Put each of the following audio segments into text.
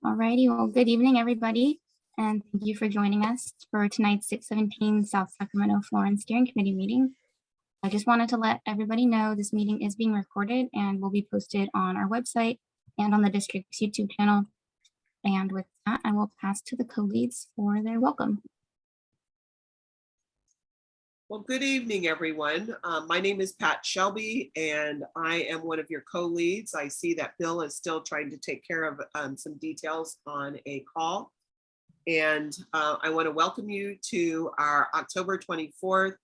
Alrighty, well, good evening, everybody, and thank you for joining us for tonight's 617 South Sacramento Florence Steering Committee meeting. I just wanted to let everybody know this meeting is being recorded and will be posted on our website and on the district's YouTube channel. And with that, I will pass to the co-leads for their welcome. Well, good evening, everyone. My name is Pat Shelby, and I am one of your co-leads. I see that Bill is still trying to take care of some details on a call. And I want to welcome you to our October 24th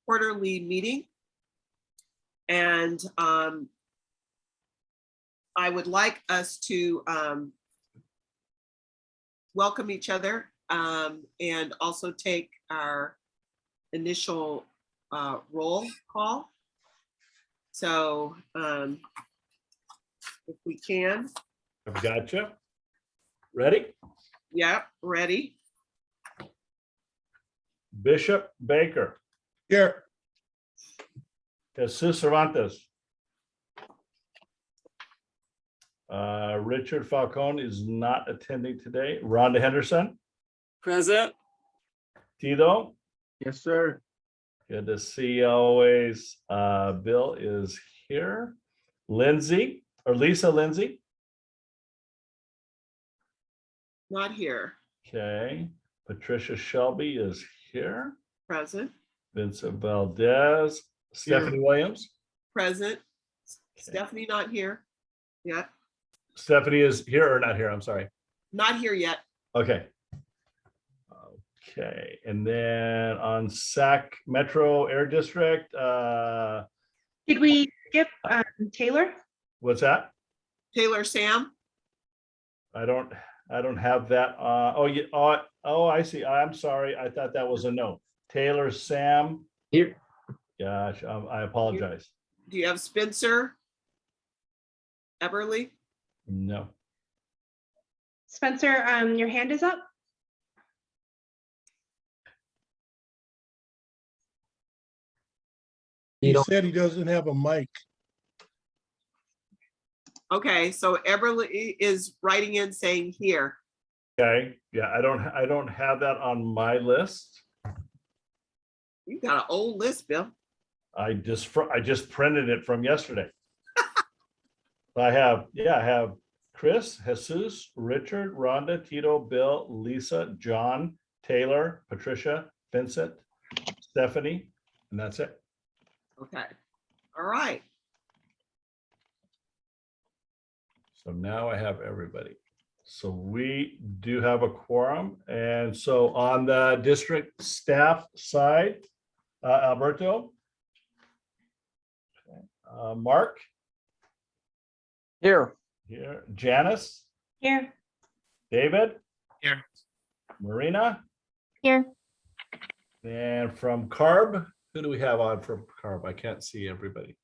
quarterly meeting. And I would like us to welcome each other and also take our initial roll call. So if we can. I've got you. Ready? Yeah, ready. Bishop Baker. Here. Jesus Cervantes. Richard Falcone is not attending today. Rhonda Henderson. Present. Tito. Yes, sir. Good to see you always. Bill is here. Lindsay or Lisa Lindsay. Not here. Okay. Patricia Shelby is here. Present. Vincent Valdez. Stephanie Williams. Present. Stephanie not here yet. Stephanie is here or not here? I'm sorry. Not here yet. Okay. Okay, and then on SAC Metro Air District, Did we skip Taylor? what's that? Taylor Sam. I don't have that. Oh, yeah. Oh, I see. I'm sorry. I thought that was a no. Taylor Sam. Here. Gosh, I apologize. Do you have Spencer Eberly? No. Spencer, your hand is up. He said he doesn't have a mic. Okay, so Eberly is writing in saying here. Okay. Yeah, I don't have that on my list. You got an old list, Bill. I just printed it from yesterday. I have Chris, Jesus, Richard, Rhonda, Tito, Bill, Lisa, John, Taylor, Patricia, Vincent, Stephanie, and that's it. Okay. All right. So now I have everybody. So we do have a quorum. And so on the district staff side, Alberto. Okay. Mark. Here. Here. Janice. Here. David. Here. Marina. Here. And from CARB, who do we have on from CARB? I can't see everybody.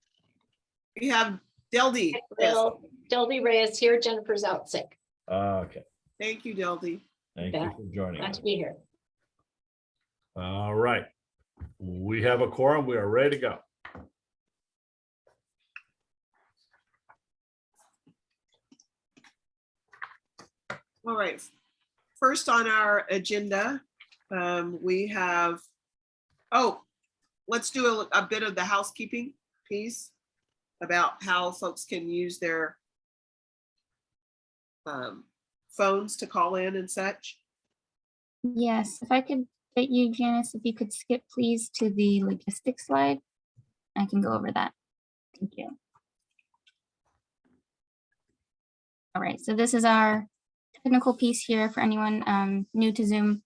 We have Deldy. Delby Reyes here. Jennifer's out sick. Okay. Thank you, Deldy. Thank you for joining Glad us. to be here. All right. We have a quorum. We are ready to go. All right. First on our agenda, we have, let's do a bit of the housekeeping piece about how folks can use their phones to call in and such. Yes, if I could get you, Janice, if you could skip please to the logistics slide, I can go over that. Thank you. All right, so this is our technical piece here for anyone new to Zoom,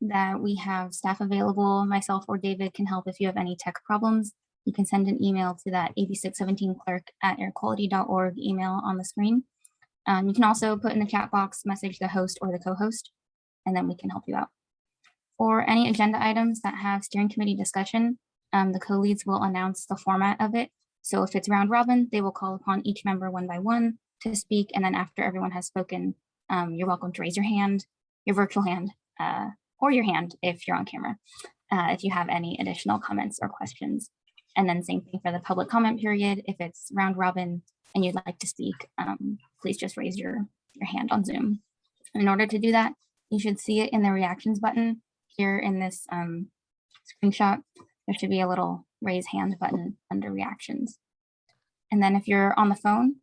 that we have staff available. Myself or David can help if you have any tech problems. You can send an email to that ab617clerk@airquality.org email on the screen. You can also put in the chat box, message the host or the co-host, and then we can help you out. For any agenda items that have steering committee discussion, the co-leads will announce the format of it. So if it's round robin, they will call upon each member one by one to speak. And then after everyone has spoken, you're welcome to raise your hand, your virtual hand, or your hand if you're on camera, if you have any additional comments or questions. And then same thing for the public comment period. If it's round robin, and you'd like to speak, please just raise your hand on Zoom. In order to do that, you should see it in the reactions button here in this screenshot. There should be a little raise hand button under reactions. And then if you're on the phone,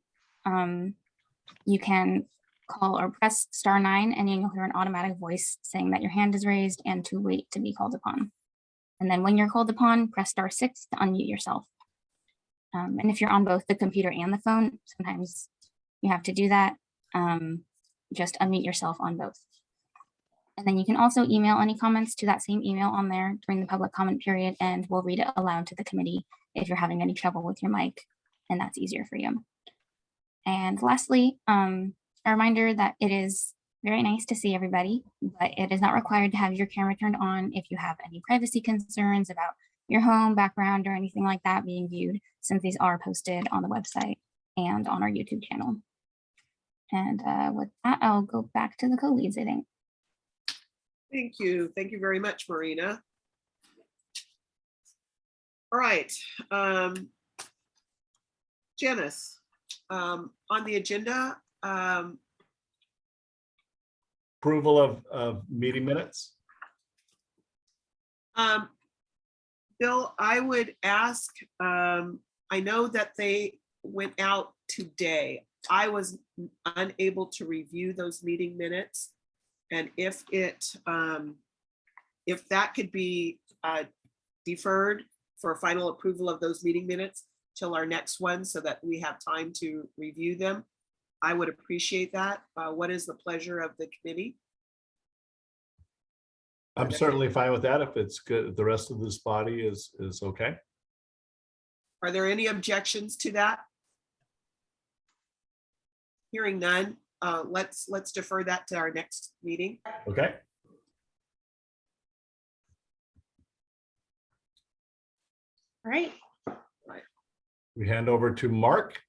you can call or press *9 and you'll hear an automatic voice saying that your hand is raised and to wait to be called upon. And then when you're called upon, press *6 to unmute yourself. And if you're on both the computer and the phone, sometimes you have to do that. Just unmute yourself on both. And then you can also email any comments to that same email on there during the public comment period, and we'll read it aloud to the committee if you're having any trouble with your mic and that's easier for you. And lastly, a reminder that it is very nice to see everybody, but it is not required to have your camera turned on if you have any privacy concerns about your home background or anything like that being viewed, since these are posted on the website and on our YouTube channel. And with that, I'll go back to the co-leads, I think. Thank you. Thank you very much, Marina. All right. Janice, on the agenda, Approval of meeting minutes. Bill, I would ask, I know that they went out today. I was unable to review those meeting minutes. And if that could be deferred for final approval of those meeting minutes till our next one so that we have time to review them, I would appreciate that. What is the pleasure of the committee? I'm certainly fine with that if it's good. If the rest of this body is okay. Are there any objections to that? Hearing none, let's defer that to our next meeting. Okay. All right. We hand over to Mark.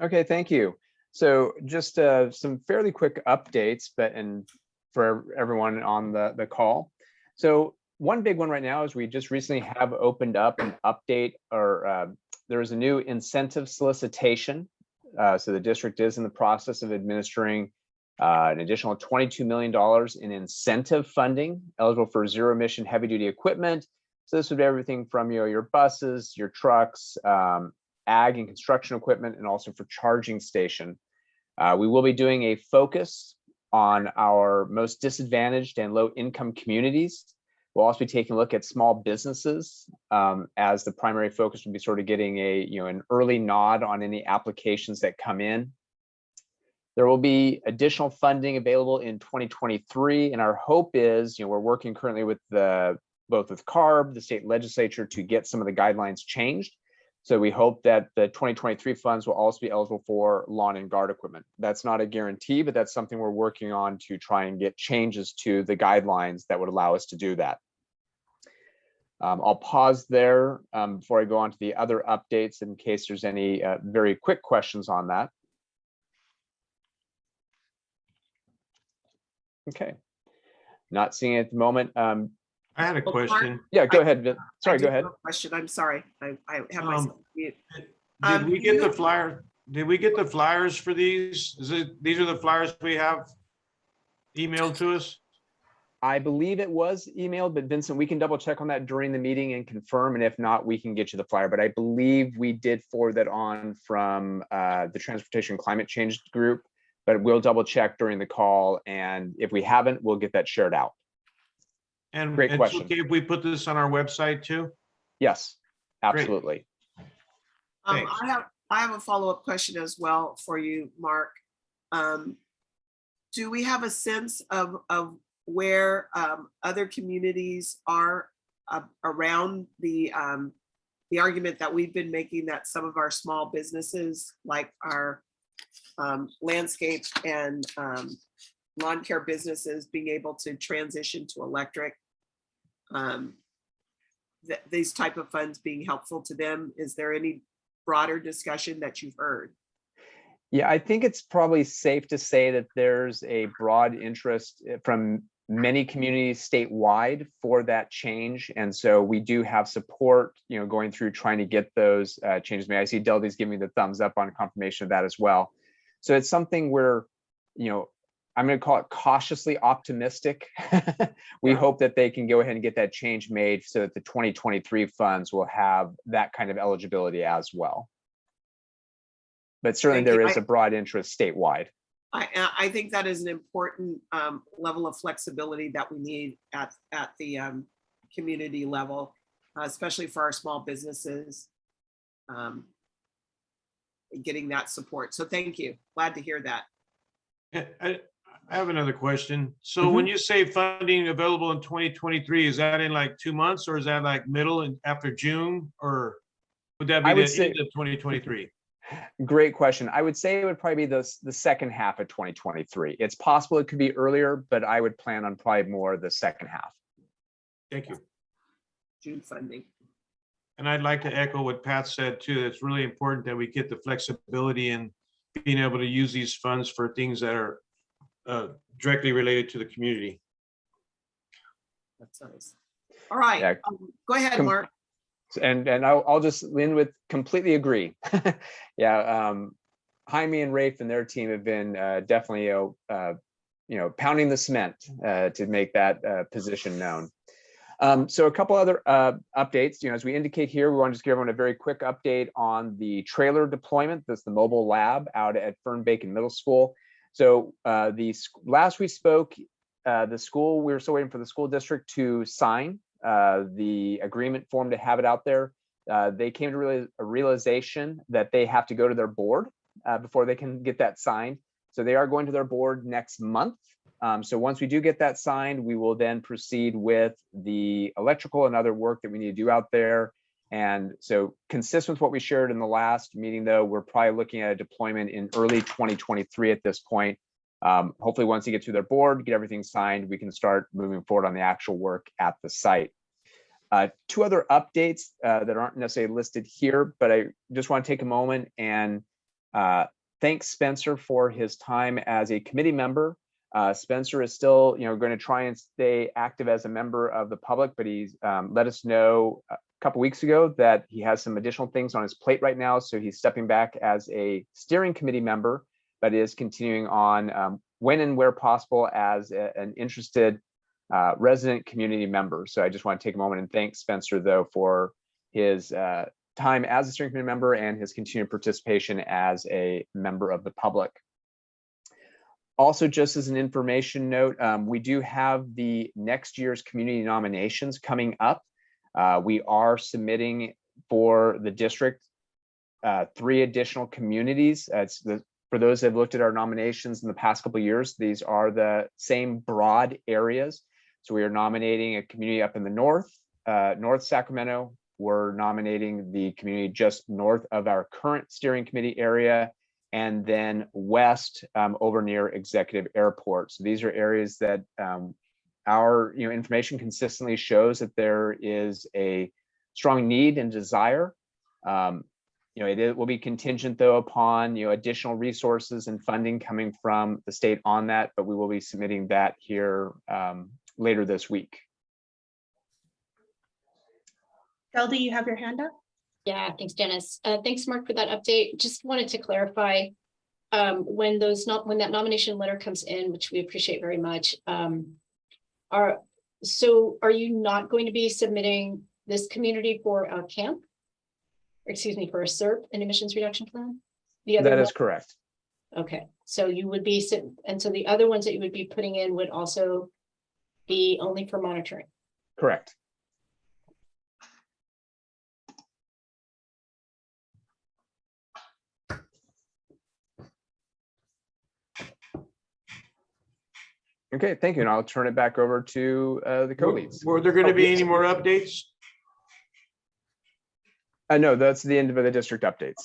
Okay, thank you. So just some fairly quick updates, and for everyone on the call. So one big one right now is we just recently have opened up an update, or there is a new incentive solicitation. So the district is in the process of administering an additional $22 million in incentive funding eligible for zero emission heavy duty equipment. So this would be everything from your buses, your trucks, ag and construction equipment, and also for charging station. We will be doing a focus on our most disadvantaged and low income communities. We'll also be taking a look at small businesses as the primary focus will be sort of getting an early nod on any applications that come in. There will be additional funding available in 2023, and our hope is, we're working currently with both with CARB, the state legislature, to get some of the guidelines changed. So we hope that the 2023 funds will also be eligible for lawn and guard equipment. That's not a guarantee, but that's something we're working on to try and get changes to the guidelines that would allow us to do that. I'll pause there before I go on to the other updates in case there's any very quick questions on that. Okay, not seeing it at the moment. I had a question. Yeah, go ahead, Vin. Sorry, go ahead. Question. I'm sorry. I have myself mute. Did we get the flyer? Did we get the flyers for these? These are the flyers we have emailed to us? I believe it was emailed, but Vincent, we can double check on that during the meeting and confirm. And if not, we can get you the flyer. But I believe we did forward that on from the Transportation Climate Change group, but we'll double check during the call. And if we haven't, we'll get that shared out. And Great it's question. okay if we put this on our website too? Yes, absolutely. Thanks. I have a follow-up question as well for you, Mark. Do we have a sense of where other communities are around the argument that we've been making that some of our small businesses, like our landscape and lawn care businesses, being able to transition to electric, these type of funds being helpful to them? Is there any broader discussion that you've heard? Yeah, I think it's probably safe to say that there's a broad interest from many communities statewide for that change. And so we do have support, going through trying to get those changes made. I see Delby's giving me the thumbs up on confirmation of that as well. So it's something where, I'm going to call it cautiously optimistic. We hope that they can go ahead and get that change made so that the 2023 funds will have that kind of eligibility as well. But certainly Thank you. there is a broad interest statewide. I think that is an important level of flexibility that we need at the community level, especially for our small businesses, getting that support. So thank you. Glad to hear that. I have another question. So when you say funding available in 2023, is that in like 2 months, or is that like middle and after June, or would that be the end of 2023? Great question. I would say it would probably be the second half of 2023. It's possible it could be earlier, but I would plan on probably more the second half. Thank you. June funding. And I'd like to echo what Pat said too. It's really important that we get the flexibility in being able to use these funds for things that are directly related to the community. That's nice. All right. Yeah. Go ahead, Mark. And I'll just end with completely agree. Yeah, Jaime and Rafe and their team have been definitely pounding the cement to make that position known. So a couple other updates. As we indicate here, we want to just give everyone a very quick update on the trailer deployment. That's the mobile lab out at Fernbacon Middle School. So last we spoke, the school, we were still waiting for the school district to sign the agreement form to have it out there. They came to a realization that they have to go to their board before they can get that signed. So they are going to their board next month. So once we do get that signed, we will then proceed with the electrical and other work that we need to do out there. And so consistent with what we shared in the last meeting, though, we're probably looking at a deployment in early 2023 at this point. Hopefully, once you get to their board, get everything signed, we can start moving forward on the actual work at the site. Two other updates that aren't necessarily listed here, but I just want to take a moment and thank Spencer for his time as a committee member. Spencer is still, going to try and stay active as a member of the public, but he's let us know a couple weeks ago that he has some additional things on his plate right now. So he's stepping back as a steering committee member, but is continuing on when and where possible as an interested resident community member. So I just want to take a moment and thank Spencer, though, for his time as a steering committee member and his continued participation as a member of the public. Also, just as an information note, we do have the next year's community nominations coming up. We are submitting for the district 3 additional communities. For those that have looked at our nominations in the past couple of years, these are the same broad areas. So we are nominating a community up in the north Sacramento. We're nominating the community just north of our current steering committee area, and then west over near Executive Airport. So these are areas that our information consistently shows that there is a strong need and desire. It will be contingent, though, upon additional resources and funding coming from the state on that, but we will be submitting that here later this week. Keldy, you have your hand up? Yeah, thanks, Dennis. Thanks, Mark, for that update. Just wanted to clarify when that nomination letter comes in, which we appreciate very much. Are you not going to be submitting this community for a camp? Excuse me, for a SERP, an emissions reduction plan? That is correct. Okay, so you would be, and so the other ones that you would be putting in would also be only for monitoring? Correct. Okay, thank you. And I'll turn it back over to the co-leads. Were there going to be any more updates? No, that's the end of the district updates.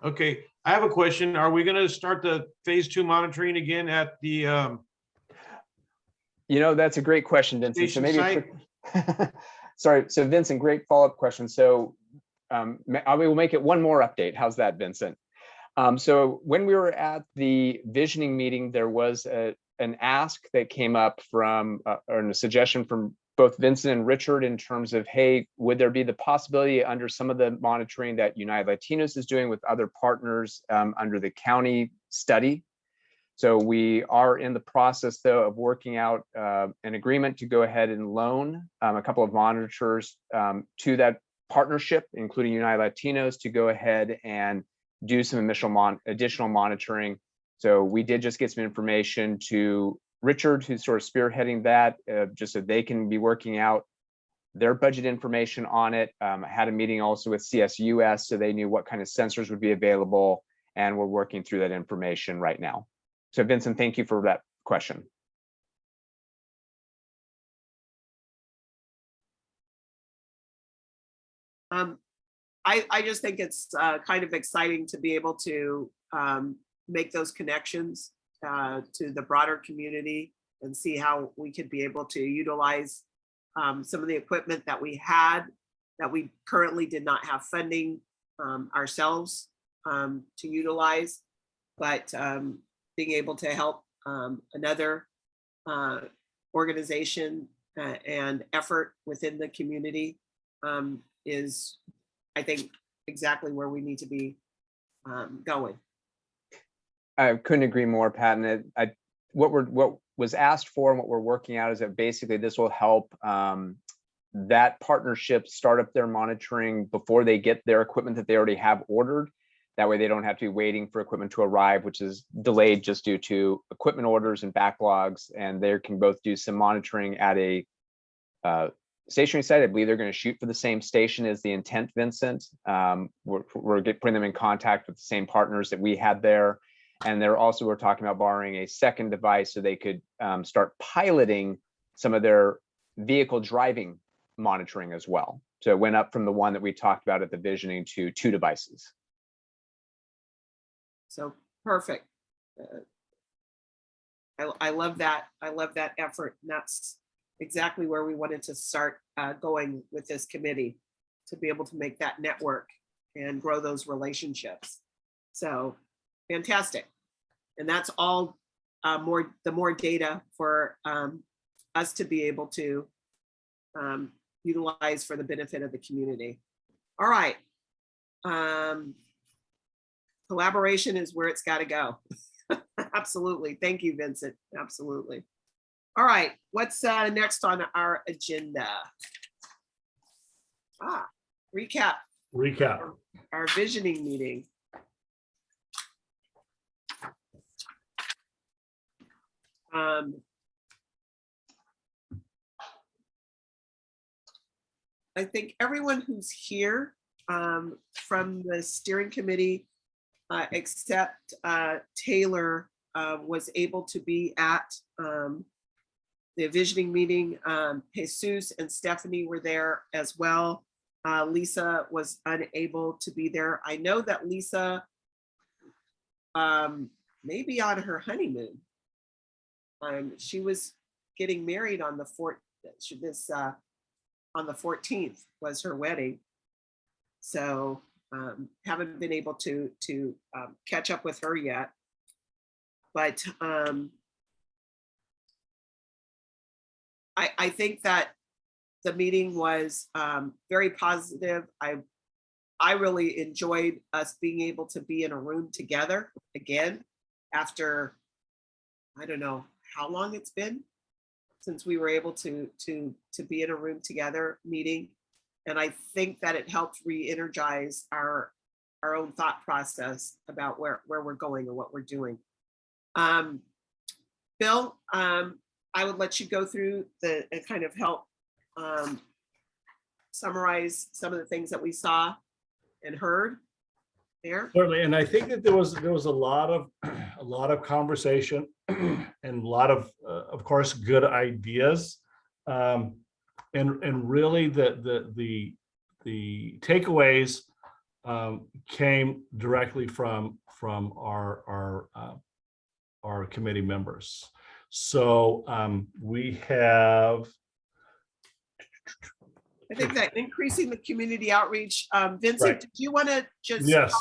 Okay, I have a question. Are we going to start the phase 2 monitoring again at the that's a great question, Vincent. So maybe site? sorry. So Vincent, great follow-up question. So I will make it one more update. How's that, Vincent? So when we were at the visioning meeting, there was a an ask that came up from, or a suggestion from both Vincent and Richard in terms of, hey, would there be the possibility under some of the monitoring that United Latinos is doing with other partners under the county study? So we are in the process, though, of working out an agreement to go ahead and loan a couple of monitors to that partnership, including United Latinos, to go ahead and do some additional monitoring. So we did just get some information to Richard, who's sort of spearheading that, just so they can be working out their budget information on it. I had a meeting also with CSUS, so they knew what kind of sensors would be available, and we're working through that information right now. So Vincent, thank you for that question. I just think it's kind of exciting to be able to make those connections to the broader community and see how we could be able to utilize some of the equipment that we had that we currently did not have funding ourselves to utilize, but being able to help another organization and effort within the community is, I think, exactly where we need to be going. I couldn't agree more, Pat. And what was asked for and what we're working out is that basically this will help that partnership start up their monitoring before they get their equipment that they already have ordered. That way they don't have to be waiting for equipment to arrive, which is delayed just due to equipment orders and backlogs. And they can both do some monitoring at a stationary site. I believe they're going to shoot for the same station as the intent, Vincent. We're putting them in contact with the same partners that we had there. And we're talking about borrowing a second device so they could start piloting some of their vehicle driving monitoring as well. So it went up from the one that we talked about at the visioning to 2 devices. So perfect. I love that. I love that effort. And that's exactly where we wanted to start going with this committee, to be able to make that network and grow those relationships. So fantastic. And that's all the more data for us to be able to utilize for the benefit of the community. All right. Collaboration is where it's got to go. Absolutely. Thank you, Vincent. Absolutely. All right. What's next on our agenda? Recap. Our visioning meeting. I think everyone who's here from the steering committee, except Taylor, was able to be at the visioning meeting. Jesus and Stephanie were there as well. Lisa was unable to be there. I know that Lisa may be on her honeymoon. She was getting married on the 14th was her wedding. So haven't been able to catch up with her yet. But I think that the meeting was very positive. I really enjoyed us being able to be in a room together again after, I don't know how long it's been since we were able to be in a room together meeting. And I think that it helped re-energize our own thought process about where we're going and what we're doing. Bill, I would let you go through and kind of help summarize some of the things that we saw and heard there. Certainly, and I think that there was a lot of conversation and a lot of course, good ideas, and really the takeaways came directly from our committee members. So we have. I think that increasing the community outreach, Vincent, Right. did you want to just Yes.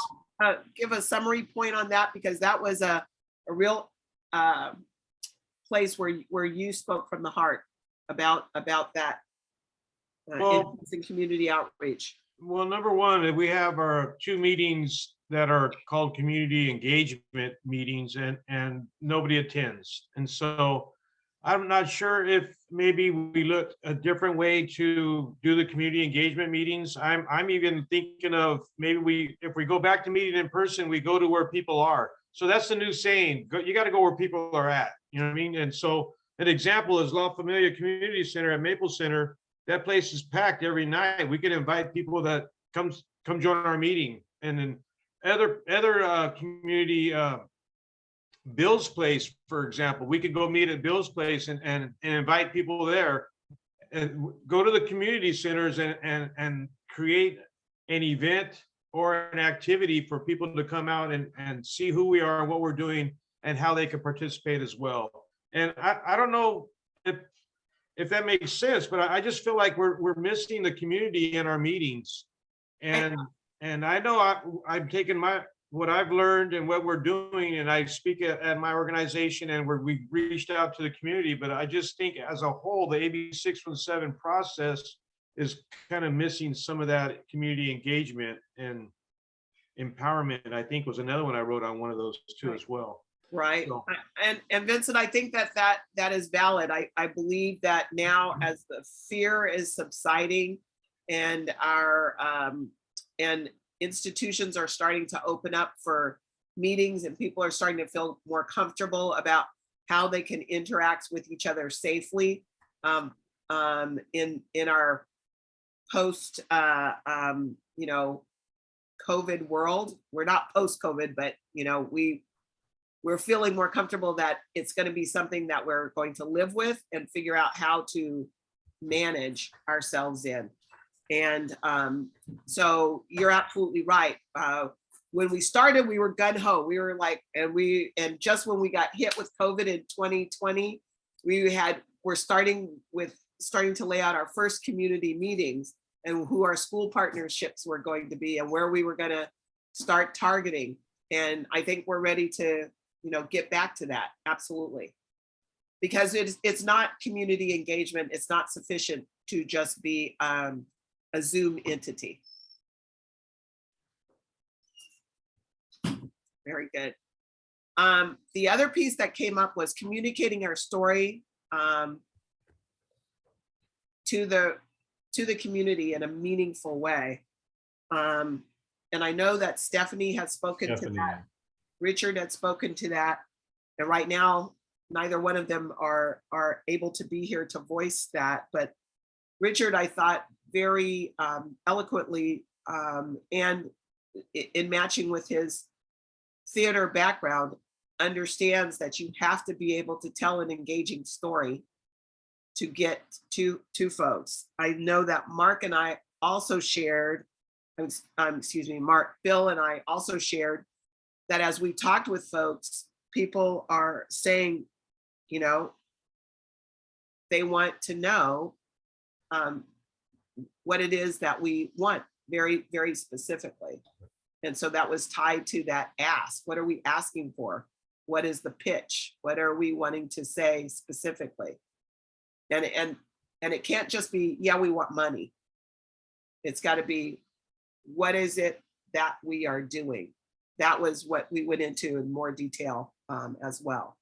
give a summary point on that? Because that was a real place where you spoke from the heart about that Well- in community outreach. Well, number one, we have our 2 meetings that are called community engagement meetings and nobody attends. And so I'm not sure if maybe we look a different way to do the community engagement meetings. I'm even thinking of maybe if we go back to meeting in person, we go to where people are. So that's the new saying, you got to go where people are at, you know what I mean? And so an example is La Familia Community Center at Maple Center. That place is packed every night. We can invite people that come join our meeting. And then other community, Bill's Place, for example, we could go meet at Bill's Place and invite people there and go to the community centers and create an event or an activity for people to come out and see who we are and what we're doing and how they can participate as well. And I don't know if that makes sense, but I just feel like we're missing the community in our meetings. And I know I've taken what I've learned and what we're doing, and I speak at my organization and we reached out to the community, but I just think as a whole, the AB 617 process is kind of missing some of that community engagement and empowerment. I think was another one I wrote on one of those too as well. Right. So- And Vincent, I think that is valid. I believe that now as the fear is subsiding and our and institutions are starting to open up for meetings and people are starting to feel more comfortable about how they can interact with each other safely in our post COVID world. We're not post-COVID, but we're feeling more comfortable that it's going to be something that we're going to live with and figure out how to manage ourselves in. And so you're absolutely right. When we started, we were gung-ho. We were like, and just when we got hit with COVID in 2020, we're starting to lay out our first community meetings and who our school partnerships were going to be and where we were going to start targeting. And I think we're ready to get back to that. Absolutely. Because it's not community engagement. It's not sufficient to just be a Zoom entity. Very good. The other piece that came up was communicating our story to the community in a meaningful way. And I know that Stephanie has spoken to that. Richard had spoken to that. And right now, neither one of them are able to be here to voice that. But Richard, I thought very eloquently and in matching with his theater background, understands that you have to be able to tell an engaging story to get to folks. I know that Mark and I also shared, Bill and I also shared that as we talked with folks, people are saying, they want to know what it is that we want very, very specifically. And so that was tied to that ask. What are we asking for? What is the pitch? What are we wanting to say specifically? And it can't just be, yeah, we want money. It's got to be, what is it that we are doing? That was what we went into in more detail as well,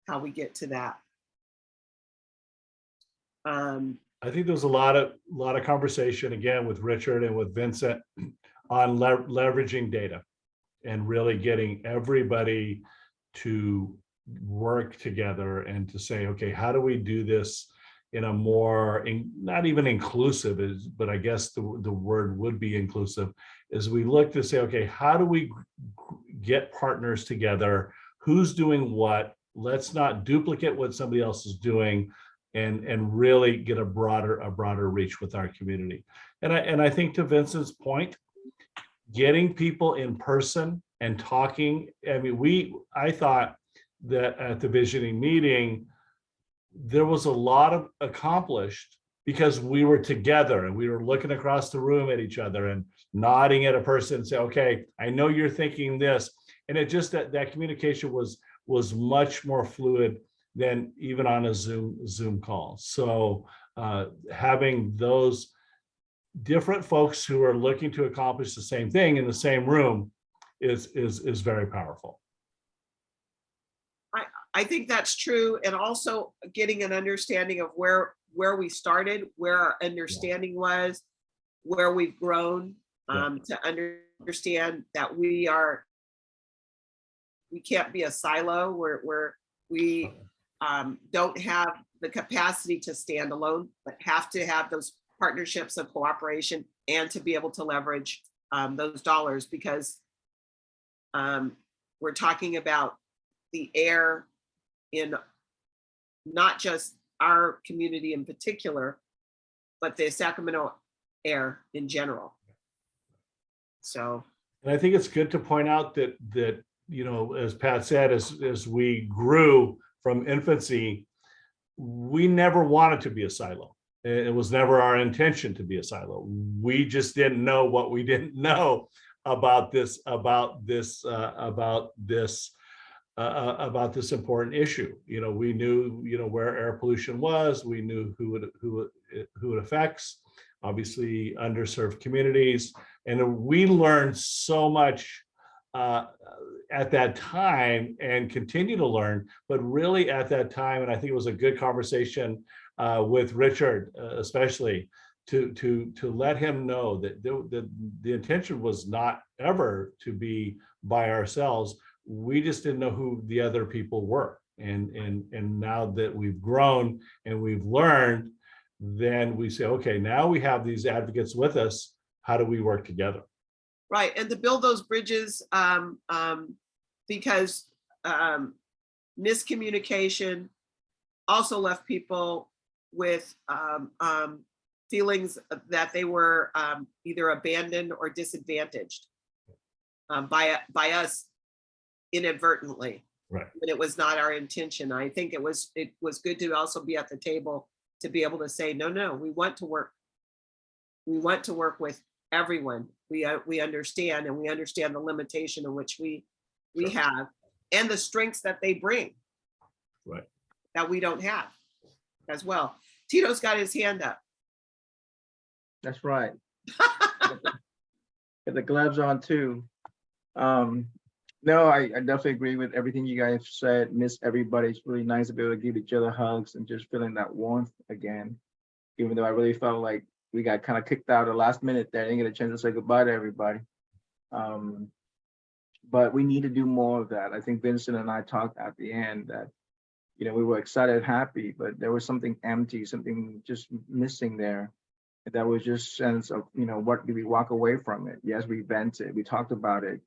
how we get to that. I think there's a lot of conversation again with Richard and with Vincent on leveraging data and really getting everybody to work together and to say, okay, how do we do this in a more, not even inclusive, but I guess the word would be inclusive, is we look to say, okay, how do we get partners together? Who's doing what? Let's not duplicate what somebody else is doing and really get a broader reach with our community. And I think to Vincent's point, getting people in person and talking, I thought that at the visioning meeting, there was a lot of accomplished because we were together and we were looking across the room at each other and nodding at a person and say, okay, I know you're thinking this. And it just, that communication was much more fluid than even on a Zoom call. So having those different folks who are looking to accomplish the same thing in the same room is very powerful. I think that's true. And also getting an understanding of where we started, where our understanding was, where we've grown, to understand that we can't be a silo where we don't have the capacity to stand alone, but have to have those partnerships of cooperation and to be able to leverage those dollars, because we're talking about the air in not just our community in particular, but the Sacramento air in general. So, and I think it's good to point out that you know, as Pat said, as we grew from infancy, we never wanted to be a silo. It was never our intention to be a silo. We just didn't know what we didn't know about this important issue. You know, we knew, you know, where air pollution was. We knew who it affects. Obviously, underserved communities, and we learned so much at that time and continue to learn. But really, at that time, and I think it was a good conversation with Richard, especially to let him know that the intention was not ever to be by ourselves. We just didn't know who the other people were. And now that we've grown and we've learned, then we say, okay, now we have these advocates with us. How do we work together? right, and to build those bridges, because miscommunication also left people with feelings that they were either abandoned or disadvantaged by us inadvertently. Right. But it was not our intention. I think it was good to also be at the table to be able to say, no, we want to work. We want to work with everyone. We understand, and we understand the limitation in which we have, and the strengths that they bring. Right. That we don't have as well. Tito's got his hand up. That's right. Get the gloves on too. No, I definitely agree with everything you guys said. Miss everybody. It's really nice to be able to give each other hugs and just feeling that warmth again. Even though I really felt like we got kind of kicked out at the last minute there. I didn't get a chance to say goodbye to everybody. But we need to do more of that. I think Vincent and I talked at the end that, you know, we were excited, happy, but there was something empty, something just missing there. That was just sense of, you know, what did we walk away from it? Yes, we vented, we talked about it,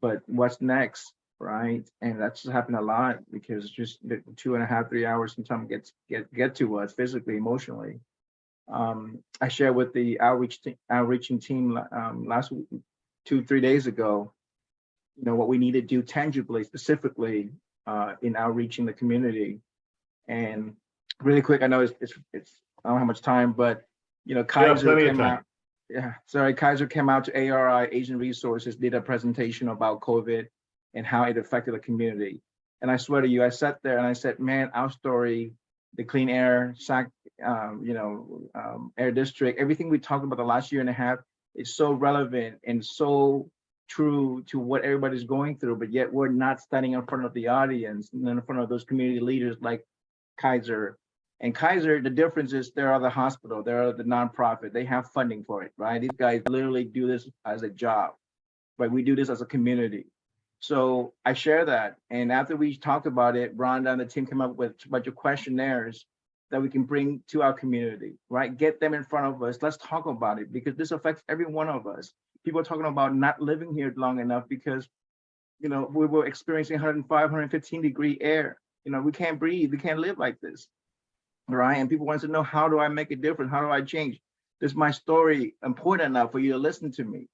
but what's next, right? And that's just happened a lot because just the 2.5, 3 hours sometimes get to us physically, emotionally. I shared with the outreaching team last 2-3 days ago, you know, what we need to do tangibly, specifically in outreaching the community. And really quick, I know it's I don't have much time, but you know, Kaiser came out. Yeah, sorry, Kaiser came out to ARI, Asian Resources, did a presentation about COVID and how it affected the community. And I swear to you, I sat there and I said, man, our story, the clean air, air district, everything we talked about the last 1.5 years is so relevant and so true to what everybody's going through, but yet we're not standing in front of the audience and in front of those community leaders like Kaiser. And Kaiser, the difference is they're the hospital, they're the nonprofit, they have funding for it, right? These guys literally do this as a job, but we do this as a community. So I share that. And after we talked about it, Rhonda and the team came up with a bunch of questionnaires that we can bring to our community, right? Get them in front of us. Let's talk about it because this affects every one of us. People are talking about not living here long enough because, you know, we were experiencing 105, 115 degree air. You know, we can't breathe, we can't live like this, right? And people want to know, how do I make a difference? How do I change? Is my story important enough for you to listen to me?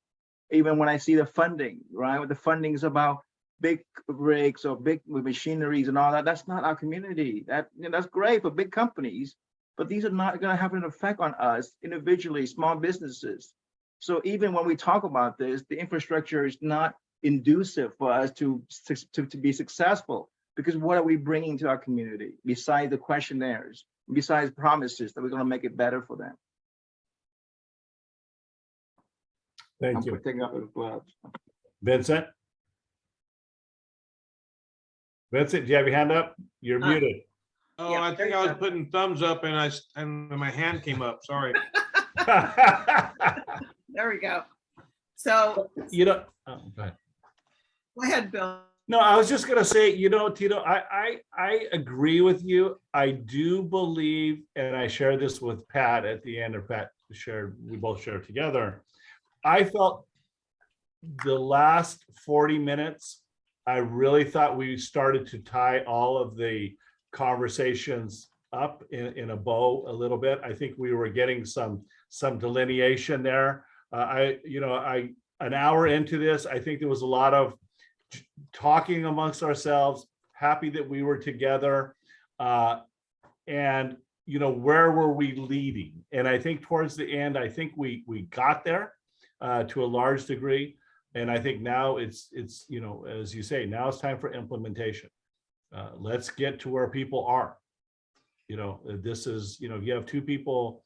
Even when I see the funding, right? What the funding is about big rigs or big machineries and all that, that's not our community. That's great for big companies, but these are not going to have an effect on us individually, small businesses. So even when we talk about this, the infrastructure is not inducive for us to be successful Because what are we bringing to our community besides the questionnaires, besides promises that we're gonna make it better for them? Thank I'm you. taking up the gloves. Vincent? Vincent, do you have your hand up? You're muted. Oh, Yeah, I there think you I was go. putting thumbs up and my hand came up, sorry. There we go. So You know, oh, go ahead. go ahead, Bill. No, I was just gonna say, you know, Tito, I agree with you. I do believe, and I shared this with Pat at the end, or Pat shared, we both shared together. I felt the last 40 minutes, I really thought we started to tie all of the conversations up in a bow a little bit. I think we were getting some delineation there. An hour into this, I think there was a lot of talking amongst ourselves, happy that we were together. And, you know, where were we leading? And I think towards the end, I think we got there to a large degree. And I think now it's, you know, as you say, now it's time for implementation. Let's get to where people are. You know, this is, you know, if you have 2 people,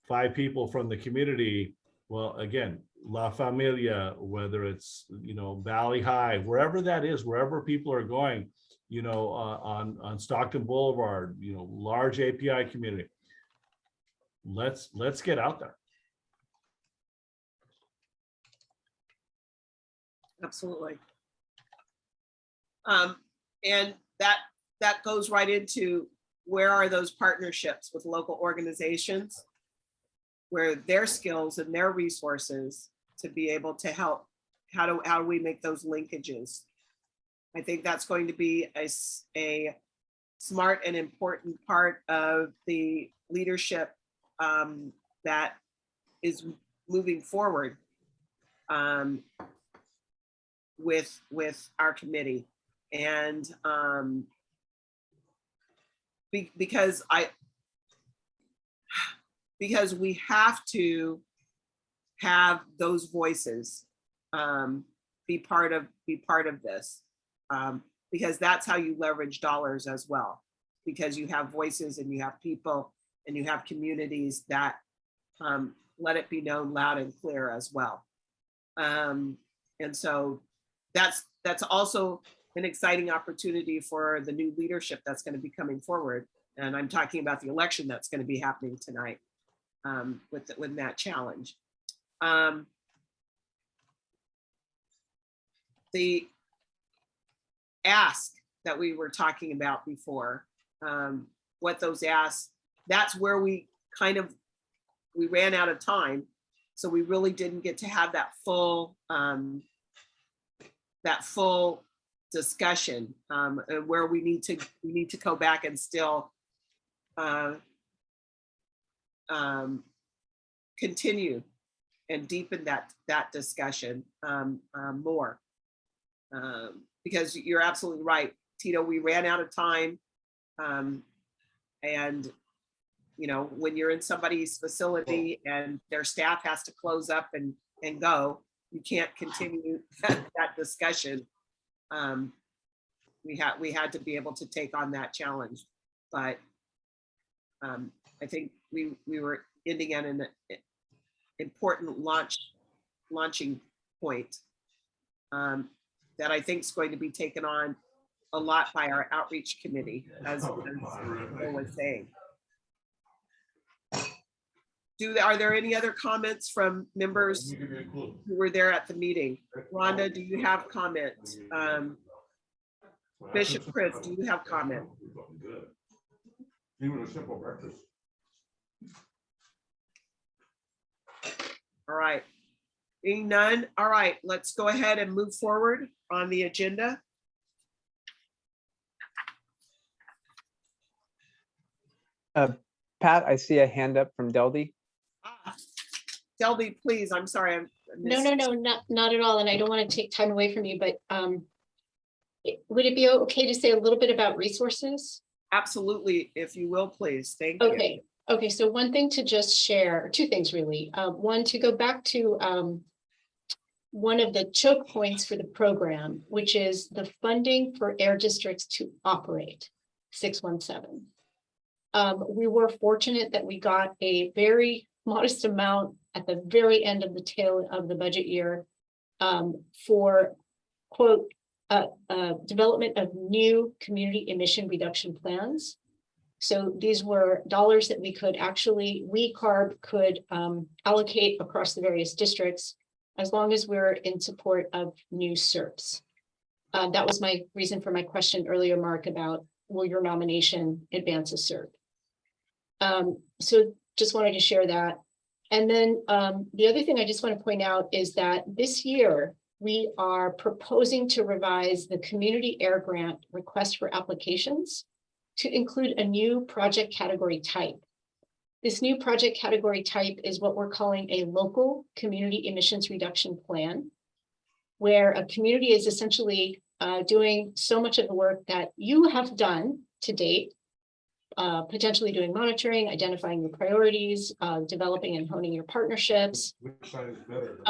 5 people from the community, well, again, La Familia, whether it's, you know, Valley High, wherever that is, wherever people are going, you know, on Stockton Boulevard, you know, large API community. Let's get out there. Absolutely. And that goes right into where are those partnerships with local organizations, where their skills and their resources to be able to help. How do we make those linkages? I think that's going to be a smart and important part of the leadership that is moving forward with our committee. And because we have to have those voices be part of this, because that's how you leverage dollars as well, because you have voices and you have people and you have communities that let it be known loud and clear as well. And so that's also an exciting opportunity for the new leadership that's going to be coming forward. And I'm talking about the election that's going to be happening tonight with that challenge. The ask that we were talking about before, what those asks, that's where we ran out of time. So we really didn't get to have that full discussion, where we need to go back and still continue and deepen that discussion more. Because you're absolutely right, Tito, we ran out of time. And you know, when you're in somebody's facility and their staff has to close up and go, you can't continue that discussion. We had to be able to take on that challenge, but I think we were ending at an important launching point that I think is going to be taken on a lot by our outreach committee, as Bill was saying. Are there any other comments from members who were there at the meeting? Rhonda, do you have comments? Bishop Chris, do you have comment? Even a simple breakfast. All right. Being none, all right, let's go ahead and move forward on the agenda. Pat, I see a hand up from Deldy. Delby, please, I'm sorry. I No, missed- not at all. And I don't want to take time away from you, but would it be okay to say a little bit about resources? Absolutely, if you will, please. Thank you. Okay. So one thing to just share, 2 things really. One, to go back to one of the choke points for the program, which is the funding for air districts to operate 617. We were fortunate that we got a very modest amount at the very end of the tail of the budget year for quote, development of new community emission reduction plans. So these were dollars that we could actually, CARB could allocate across the various districts as long as we're in support of new SERPs. That was my reason for my question earlier, Mark, about will your nomination advance a SERP? So just wanted to share that. And then the other thing I just want to point out is that this year we are proposing to revise the community air grant request for applications to include a new project category type. This new project category type is what we're calling a local community emissions reduction plan, where a community is essentially doing so much of the work that you have done to date, potentially doing monitoring, identifying your priorities, developing and honing your partnerships. Which side is better?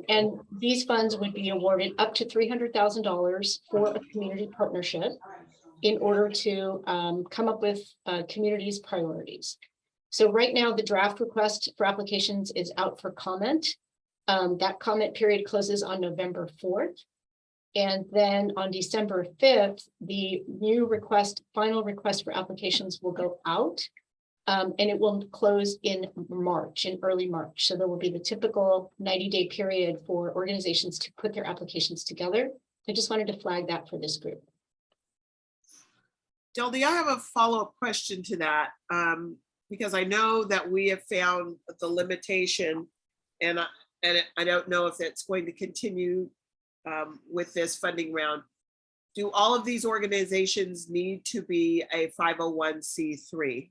And these funds would be awarded up to $300,000 for a community partnership in order to come up with community's priorities. So right now, the draft request for applications is out for comment. That comment period closes on November 4th. And then on December 5th, the new final request for applications will go out. And it will close in March, in early March. So there will be the typical 90-day period for organizations to put their applications together. I just wanted to flag that for this group. Deldy, I have a follow-up question to that, because I know that we have found the limitation, and I don't know if it's going to continue with this funding round. Do all of these organizations need to be a 501c3?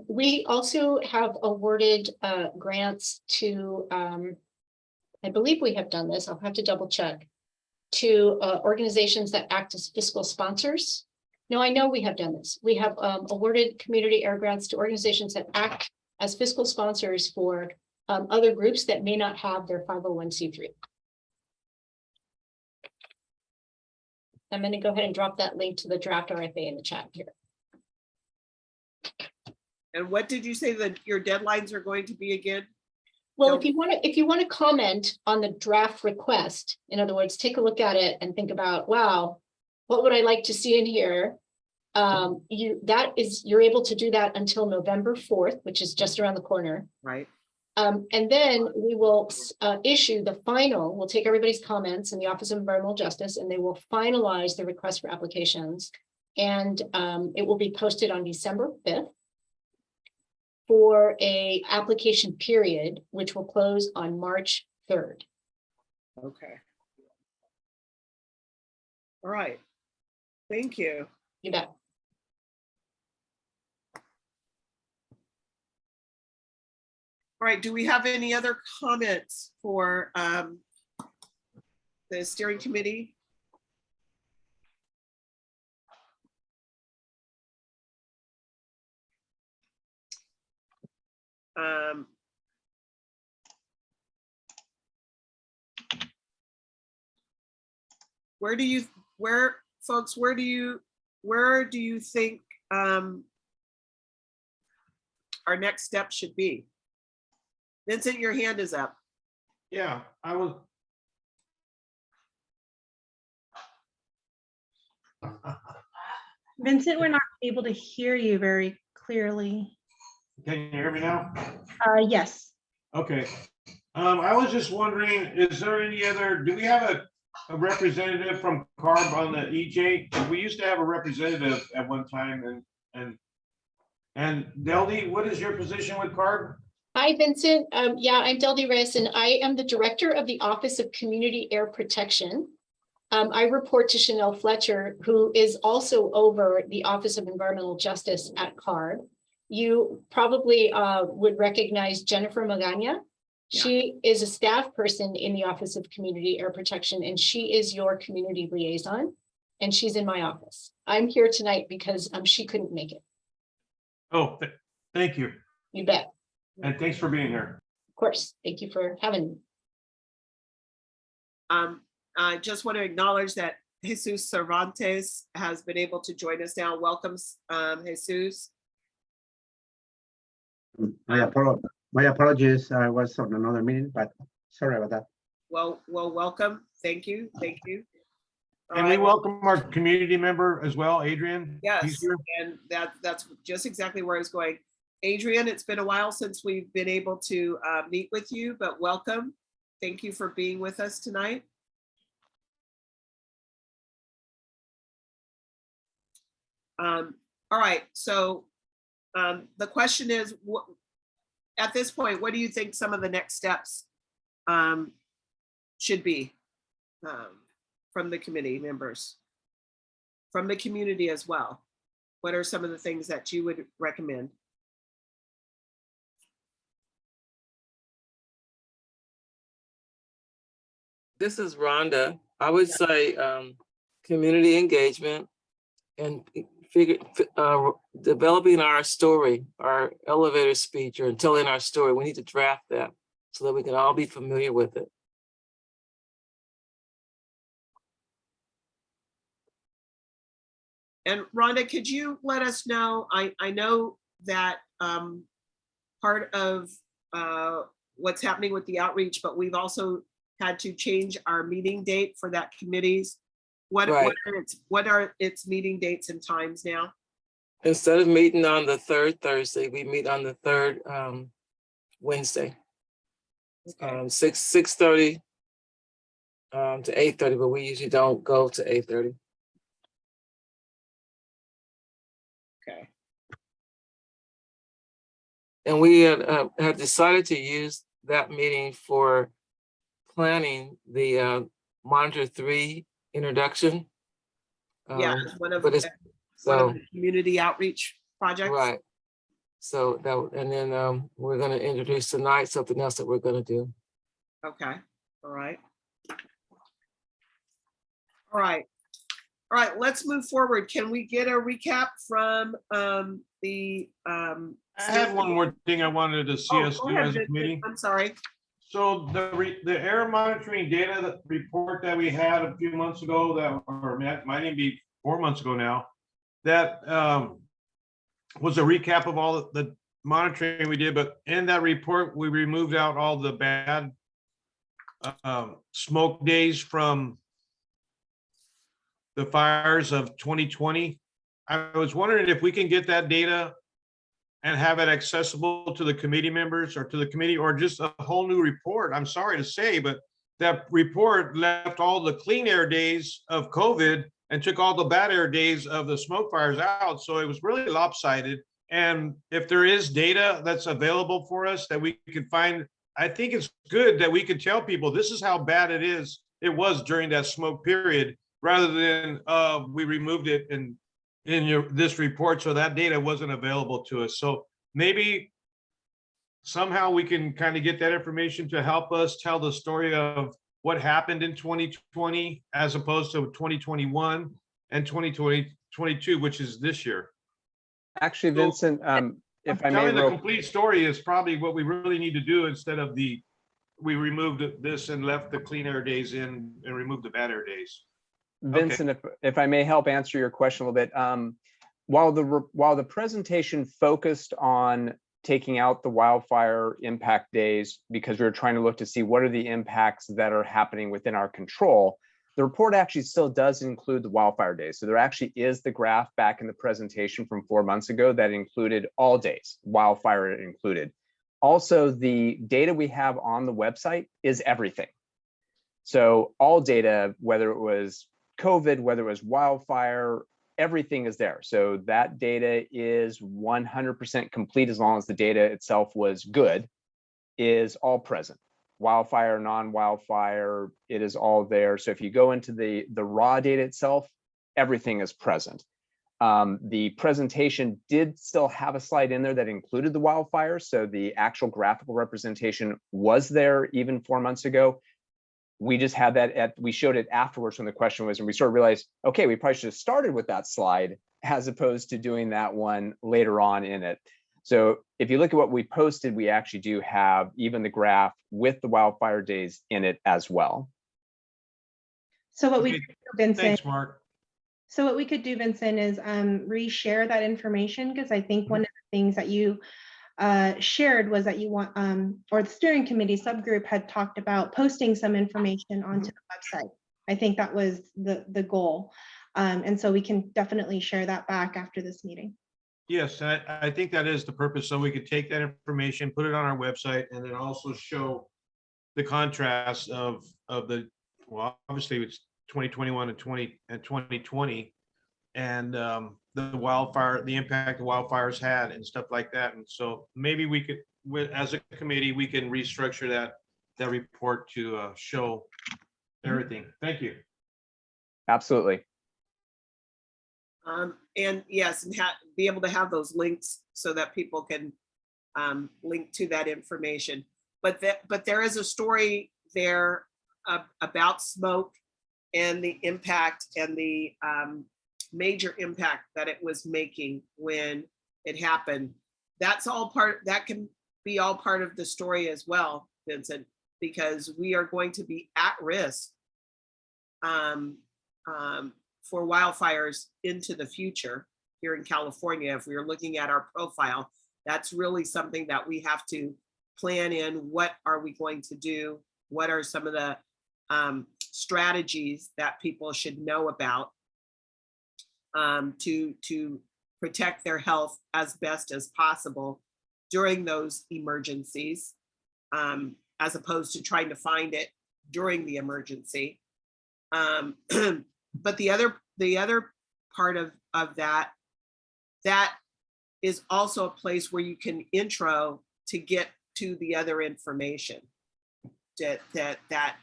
We also have awarded grants to, I believe we have done this, I'll have to double check, to organizations that act as fiscal sponsors. No, I know we have done this. We have awarded community air grants to organizations that act as fiscal sponsors for other groups that may not have their 501c3. I'm going to go ahead and drop that link to the draft RFA in the chat here. And what did you say that your deadlines are going to be again? Well, if you want to comment on the draft request, in other words, take a look at it and think about, wow, what would I like to see in here? You're able to do that until November 4th, which is just around the corner. Right. And then we will issue the final, we'll take everybody's comments in the Office of Environmental Justice, and they will finalize the request for applications. And it will be posted on December 5th for a application period, which will close on March 3rd. Okay. All right. Thank you. You bet. All right, do we have any other comments for the steering committee? Where do you think our next step should be? Vincent, your hand is up. Yeah, I was. Vincent, we're not able to hear you very clearly. Can you hear me now? Yes. Okay. I was just wondering, is there any other, do we have a representative from CARB on the EJ? We used to have a representative at one time, and Deldy, what is your position with CARB? Hi, Vincent. Yeah, I'm Deldy Reyes, and I am the director of the Office of Community Air Protection. I report to Chanel Fletcher, who is also over the Office of Environmental Justice at CARB. You probably would recognize Jennifer Magana. She is a staff person in the Office of Community Air Protection, and she is your community liaison, and she's in my office. I'm here tonight because she couldn't make it. Oh, thank you. You bet. And thanks for being here. Of course. Thank you for having me. I just want to acknowledge that Jesus Cervantes has been able to join us now. Welcome, Jesus. My apologies, I was on another meeting, but sorry about that. Well, welcome. Thank you. Thank you. All And we right. welcome our community member as well, Adrian. Yes, He's here. and that's just exactly where I was going. Adrian, it's been a while since we've been able to meet with you, but welcome. Thank you for being with us tonight. All right, so the question is, at this point, what do you think some of the next steps should be from the committee members, from the community as well? What are some of the things that you would recommend? This is Rhonda. I would say community engagement and developing our story, our elevator speech, or telling our story. We need to draft that so that we can all be familiar with it. And Rhonda, could you let us know, I know that part of what's happening with the outreach, but we've also had to change our meeting date for that committee's. What are its meeting dates and times now? Instead of meeting on the third Thursday, we meet on the third Wednesday. Okay. 6:30 to 8:30, but we usually don't go to 8:30. Okay. And we have decided to use that meeting for planning the Monitor 3 introduction. Yeah, it's one of but it's the community outreach projects. right. So that, and then we're going to introduce tonight something else that we're going to do. Okay. All right. All right. All right. Let's move forward. Can we get a recap from the? I had one more thing I wanted to see us go do ahead, as a Vincent. committee. I'm sorry. So the air monitoring data report that we had a few months ago, that, or might even be 4 months ago now, that was a recap of all the monitoring we did. But in that report, we removed out all the bad smoke days from the fires of 2020. I was wondering if we can get that data and have it accessible to the committee members or to the committee, or just a whole new report. I'm sorry to say, but that report left all the clean air days of COVID and took all the bad air days of the smoke fires out. So it was really lopsided. And if there is data that's available for us that we could find, I think it's good that we could tell people this is how bad it was during that smoke period, rather than we removed it in this report, so that data wasn't available to us. So maybe somehow we can kind of get that information to help us tell the story of what happened in 2020 as opposed to 2021 and 2022, which is this year. Actually, Vincent, if I may, Telling the complete story is probably what we really need to do, instead of we removed this and left the clean air days in and removed the bad air days. Vincent, if I may help answer your question a little bit, while the presentation focused on taking out the wildfire impact days, because we were trying to look to see what are the impacts that are happening within our control, the report actually still does include the wildfire days. So there actually is the graph back in the presentation from 4 months ago that included all days, wildfire included. Also, the data we have on the website is everything. So all data, whether it was COVID, whether it was wildfire, everything is there. So that data is 100% complete, as long as the data itself was good, is all present. Wildfire, non-wildfire, it is all there. So if you go into the raw data itself, everything is present. The presentation did still have a slide in there that included the wildfire. So the actual graphical representation was there even 4 months ago. We just had that we showed it afterwards when the question was, and we sort of realized, okay, we probably should have started with that slide as opposed to doing that one later on in it. So if you look at what we posted, we actually do have even the graph with the wildfire days in it as well. So what we Okay, could do, Vincent, Thanks, Mark. so what we could do, Vincent, is reshare that information, because I think one of the things that you shared was that you want, or the steering committee subgroup had talked about posting some information onto the website. I think that was the goal. And so we can definitely share that back after this meeting. Yes, I think that is the purpose. So we could take that information, put it on our website, and then also show the contrast of the, well, obviously it's 2021 and 2020, and the wildfire, the impact the wildfires had and stuff like that. And so maybe we could, as a committee, we can restructure that report to show everything. Thank you. Absolutely. And yes, and be able to have those links so that people can link to that information. But there is a story there about smoke and the impact and the major impact that it was making when it happened. That's all part, that can be all part of the story as well, Vincent, because we are going to be at risk for wildfires into the future here in California. If we are looking at our profile, that's really something that we have to plan in. What are we going to do? What are some of the strategies that people should know about to protect their health as best as possible during those emergencies, as opposed to trying to find it during the emergency. But the other part of that is also a place where you can intro to get to the other information that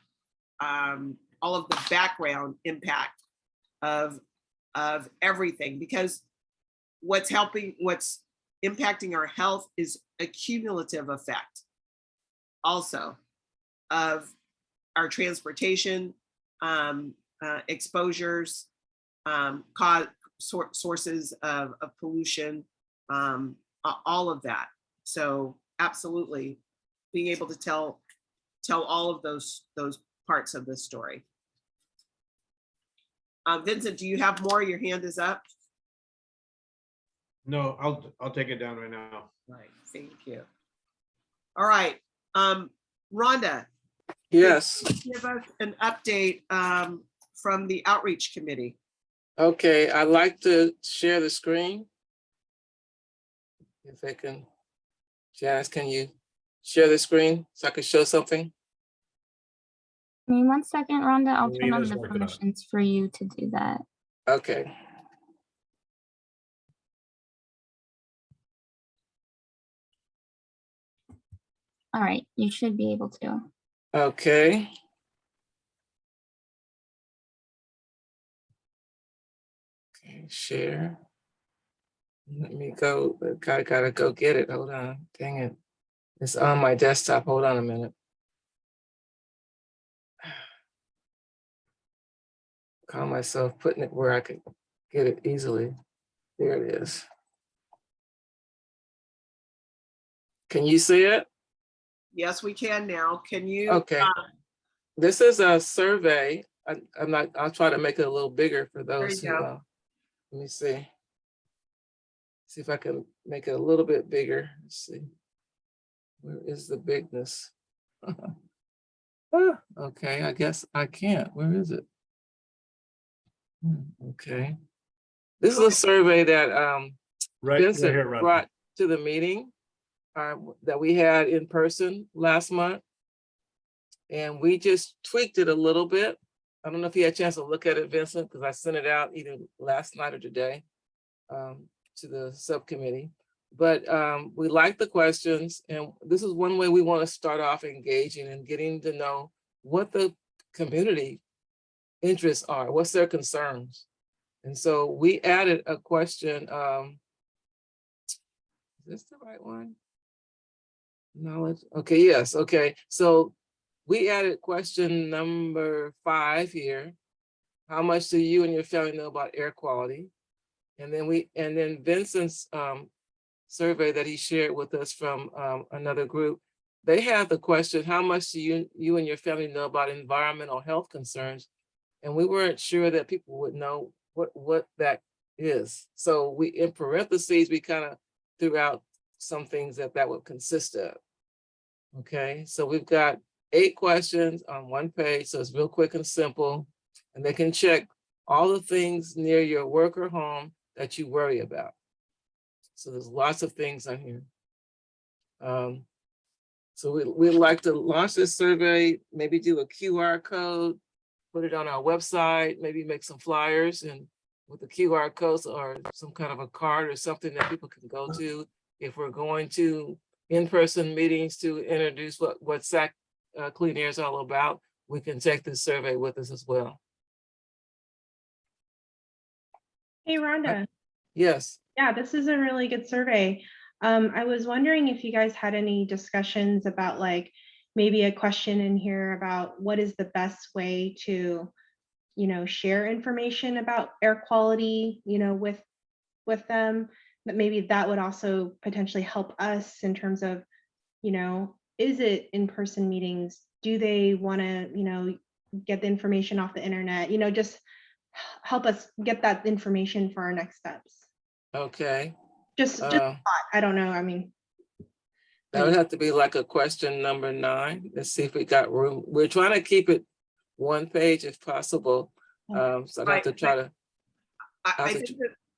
all of the background impact of everything, because what's impacting our health is a cumulative effect also of our transportation exposures, sources of pollution, all of that. So absolutely being able to tell all of those parts of the story. Vincent, do you have more? Your hand is up. No, I'll take it down right now. Right, thank you. All right, Rhonda. Yes. Give us an update from the outreach committee. Okay, I'd like to share the screen. If I can, Janice, can you share the screen so I can show something? Give me 1 second, Rhonda. I'll turn on Lena's the working on it. permissions for you to do that. Okay. All right, you should be able to. Okay. Okay, share. Let me go. Gotta go get it. Hold on. Dang it. It's on my desktop. Hold on a minute. Call myself putting it where I could get it easily. There it is. Can you see it? Yes, we can now. Can you? Okay. This is a survey. I'll try to make it a little bigger for those There who, you go. let me see. See if I can make it a little bit bigger. Let's see. Where is the bigness? Okay, I guess I can't. Where is it? Okay. This is a survey that Right Vincent here, Rhonda. brought to the meeting that we had in person last month. And we just tweaked it a little bit. I don't know if you had a chance to look at it, Vincent, because I sent it out either last night or today to the subcommittee. But we like the questions, and this is one way we want to start off engaging and getting to know what the community interests are, what's their concerns. And so we added a question. Is this the right one? Knowledge. Okay, yes. Okay. So we added question number 5 here. How much do you and your family know about air quality? And then Vincent's survey that he shared with us from another group, they have the question, how much do you and your family know about environmental health concerns? And we weren't sure that people would know what that is. So we, in parentheses, we kind of threw out some things that would consist of. Okay, so we've got 8 questions on 1 page, so it's real quick and simple. And they can check all the things near your work or home that you worry about. So there's lots of things on here. So we'd like to launch this survey, maybe do a QR code, put it on our website, maybe make some flyers and with the QR codes or some kind of a card or something that people can go to. If we're going to in-person meetings to introduce what SAC Clean Air is all about, we can take this survey with us as well. Hey, Rhonda. Yes. Yeah, this is a really good survey. I was wondering if you guys had any discussions about like maybe a question in here about what is the best way to, you know, share information about air quality, you know, with them. But maybe that would also potentially help us in terms of, you know, is it in-person meetings? Do they want to, you know, get the information off the internet? You know, just help us get that information for our next steps. Okay. Just a thought. I don't know. I mean, That would have to be like a question number 9. Let's see if we got room. We're trying to keep it 1 page if possible. So I'd have to try to.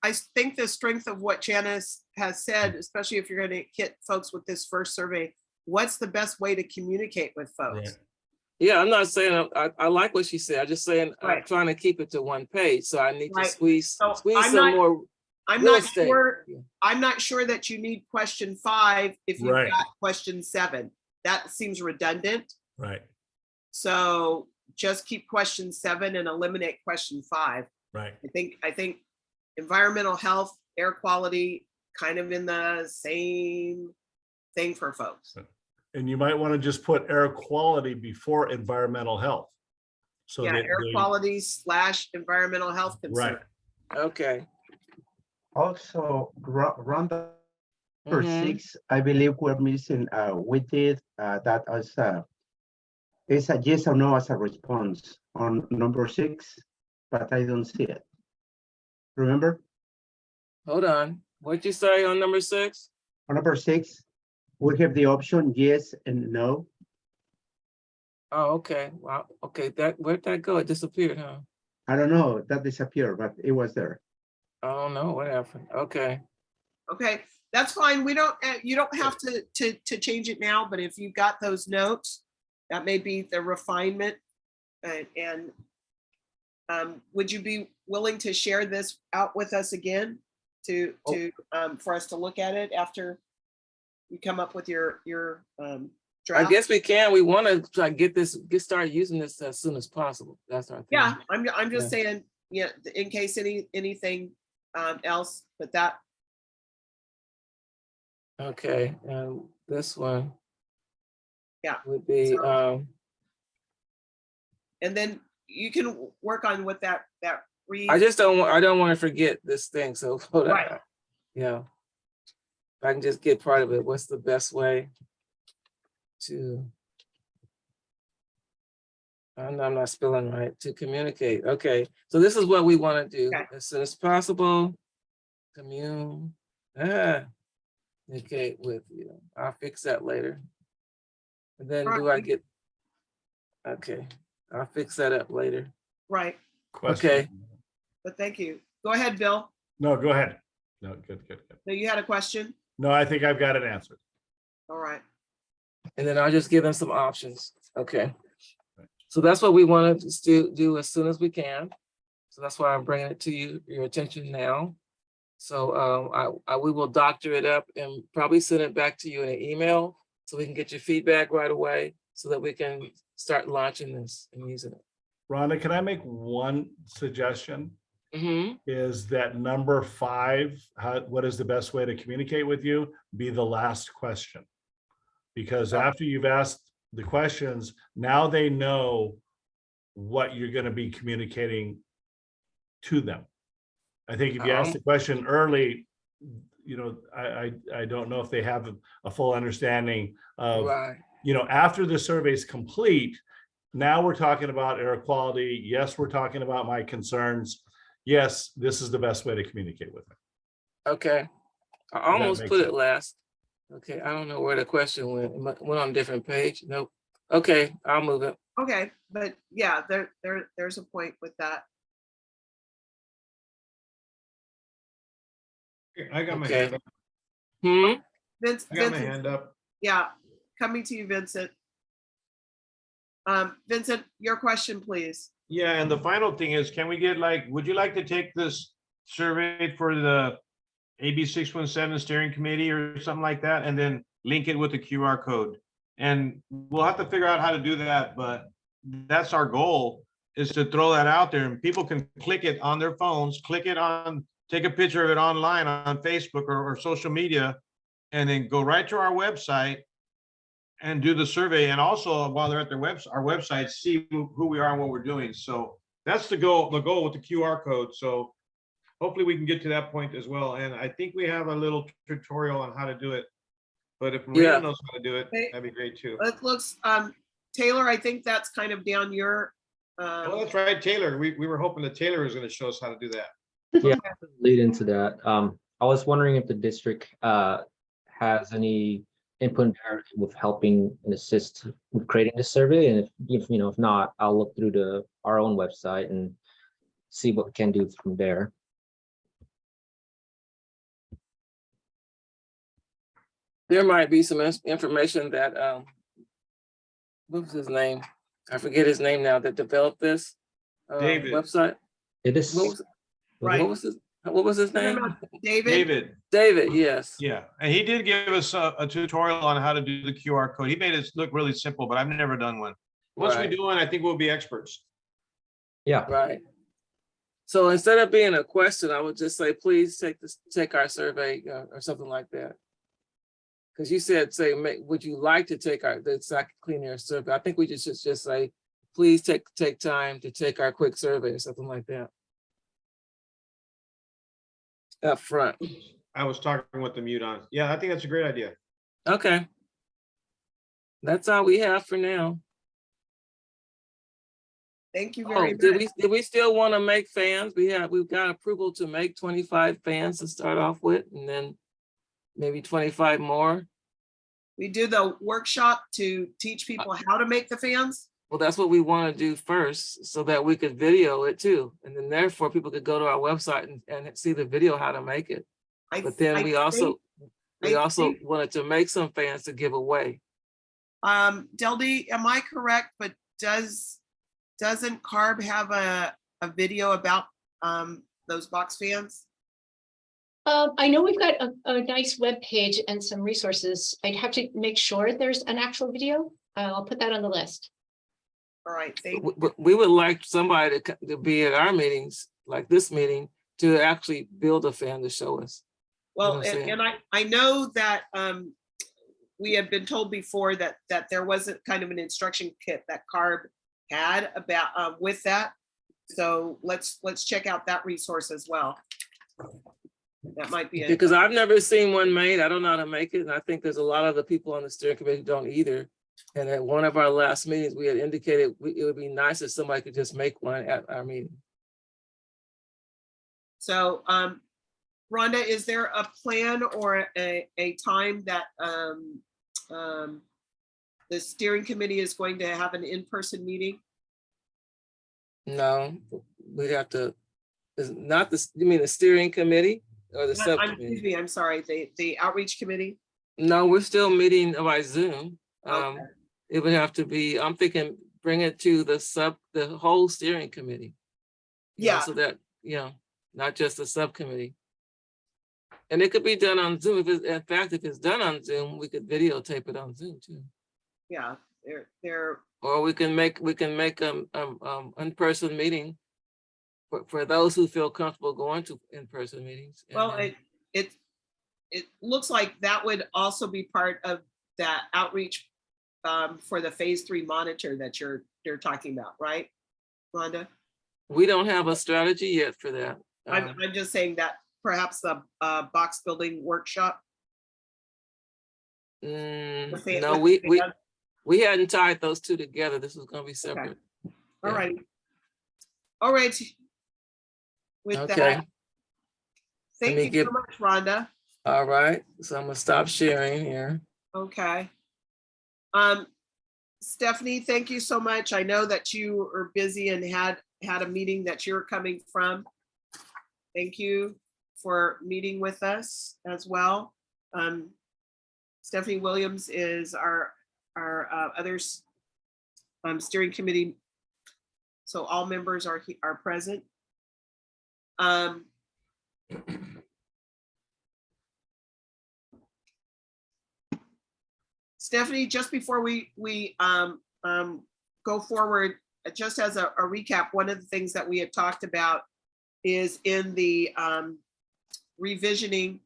I think the strength of what Janice has said, especially if you're going to hit folks with this first survey, what's the best way to communicate with folks? Yeah, I'm not saying, I like what she said. I'm just saying, I'm Right. trying to keep it to 1 page. So I need to Right. squeeze So some more. I'm real not estate. sure. Yeah. I'm not sure that you need question 5 if you've Right. got question 7. That seems redundant. Right, So just keep question 7 and eliminate question 5. right. I think environmental health, air quality, kind of in the same thing for folks. And you might want to just put air quality before environmental health. So Yeah, that air they- quality / environmental health concern. Right, Okay. Also, Rhonda, number Mhm. 6, I believe we're missing, we did that as it's a yes or no as a response on number 6, but I don't see it. Remember, Hold on. What'd you say on number 6? on number 6, we have the option yes and no. Oh, okay. Wow. Okay. Where'd that go? It disappeared, huh? I don't know, that disappeared, but it was there. I don't know what happened. Okay. Okay, that's fine. We don't, you don't have to change it now, but if you've got those notes, that may be the refinement. And would you be willing to share this out with us again for us to look at it after you come up with your I draft? guess we can. We want to try to get started using this as soon as possible. That's our thing. Yeah, I'm just Yeah. saying, yeah, in case anything else, but that, Okay. And this one. Yeah. Would be, and then you can work on what that reads. I just don't want to forget this thing. So hold on. Right. Yeah. If I can just get part of it, what's the best way to, I'm not spelling right, to communicate. Okay, so this is what we want to do Okay. as soon as possible. Communicate with you. I'll fix that later. And then do I get, okay, I'll fix that up later. Right, question. Okay. but thank you. Go ahead, Bill. No, go ahead. No, good. So you had a question? No, I think I've got it answered. All right. And then I'll just give them some options. Okay. So that's what we want to do as soon as we can. So that's why I'm bringing it to your attention now. So we will doctor it up and probably send it back to you in an email so we can get your feedback right away so that we can start launching this and using it. Rhonda, can I make one suggestion? Mhm. Is that number 5, what is the best way to communicate with you, be the last question? Because after you've asked the questions, now they know what you're going to be communicating to them. I think if you ask the question early, you know, I don't know if they have a full understanding of, Right. you know, after the survey is complete, Now we're talking about air quality. Yes, we're talking about my concerns. Yes, this is the best way to communicate with me. Okay. I that almost makes put it sense. last. Okay, I don't know where the question went. Went on a different page. Nope. Okay, I'll move it. Okay, but yeah, there's a point with that. I got my Okay. hand up. Hmm. Vince, I got my Vincent, hand up. yeah, coming to you, Vincent. Vincent, your question, please. Yeah, and the final thing is, can we get like, would you like to take this survey for the AB 617 steering committee or something like that, and then link it with the QR code? And we'll have to figure out how to do that, but that's our goal, is to throw that out there and people can click it on their phones, click it on, take a picture of it online on Facebook or social media, and then go right to our website and do the survey. And also while they're at their our website, see who we are and what we're doing. So that's the goal with the QR code. So hopefully we can get to that point as well. And I think we have a little tutorial on how to do it. But if Maria Yeah. knows how to do it, Okay. that'd be great too. It looks, Taylor, I think that's kind of down your, Oh, that's right, Taylor. We were hoping that Taylor was going to show us how to do that. Yeah, lead into that. I was wondering if the district has any input there with helping and assist with creating the survey, and if not, I'll look through our own website and see what we can do from there. There might be some information that, what was his name? I forget his name now, that developed this David. website. It is. Right. What was his name? David. David, yes. Yeah, and he did give us a tutorial on how to do the QR code. He made it look really simple, but I've never done one. Once we Right. do one, I think we'll be experts. Yeah. Right. So instead of being a question, I would just say, please take our survey or something like that. Because you said, would you like to take the Sac Clean Air survey? I think we should just say, please take time to take our quick survey or something like that. Up front. I was talking with the mute on. Yeah, I think that's a great idea. Okay. That's all we have for now. Thank you Oh, very did much. we still want to make fans? We've got approval to make 25 fans to start off with, and then maybe 25 more. We do the workshop to teach people how to make the fans. Well, that's what we want to do first, so that we could video it too. And then therefore people could go to our website and see the video how to make it. But then we also wanted to make some fans to give away. Deldy, am I correct? But doesn't CARB have a video about those box fans? I know we've got a nice web page and some resources. I'd have to make sure there's an actual video. I'll put that on the list. All right, thank We would like somebody to be at our meetings, like this meeting, to actually build a fan to show us. Well, what I'm saying? and I know that we had been told before that there wasn't kind of an instruction kit that CARB had about with that. So let's check out that resource as well. That might be it. Because I've never seen one made. I don't know how to make it. And I think there's a lot of the people on the steering committee who don't either. And at one of our last meetings, we had indicated it would be nice if somebody could just make one at our meeting. So Rhonda, is there a plan or a time that the steering committee is going to have an in-person meeting? No, we'd have to, is not the, you mean the steering committee or the Excuse subcommittee? me, I'm sorry, the outreach committee? No, we're still meeting by Zoom. Okay. It would have to be, I'm thinking, bring it to the whole steering committee. You know, Yeah. So that, not just the subcommittee. And it could be done on Zoom. In fact, if it's done on Zoom, we could videotape it on Zoom too. Yeah, they're Or we can make in-person meeting for those who feel comfortable going to in-person meetings. And well, then- it looks like that would also be part of that outreach for the phase 3 monitor that you're talking about, right, Rhonda? We don't have a strategy yet for that. I'm just saying that perhaps the box building workshop. No, with the we We hadn't tied those two together. This was gonna be separate. All Yeah. right. All right. With Okay. that, thank me you get- so much, Rhonda. All right, so I'm gonna stop sharing here. Okay. Stephanie, thank you so much. I know that you are busy and had a meeting that you're coming from. Thank you for meeting with us as well. Stephanie Williams is our others steering committee. So all members are present. Stephanie, just before we go forward, just as a recap, one of the things that we had talked about is in the revisioning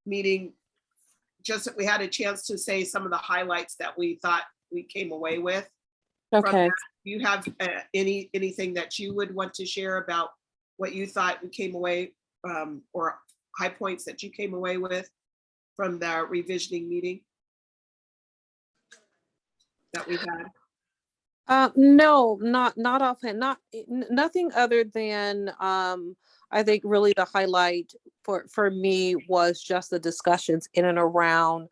meeting, just that we had a chance to say some of the highlights that we thought we came away with. from Okay. that. Do you have anything that you would want to share about what you thought we came away or high points that you came away with from the revisioning meeting that we had? No, not offhand, nothing other than, I think really the highlight for me was just the discussions in and around,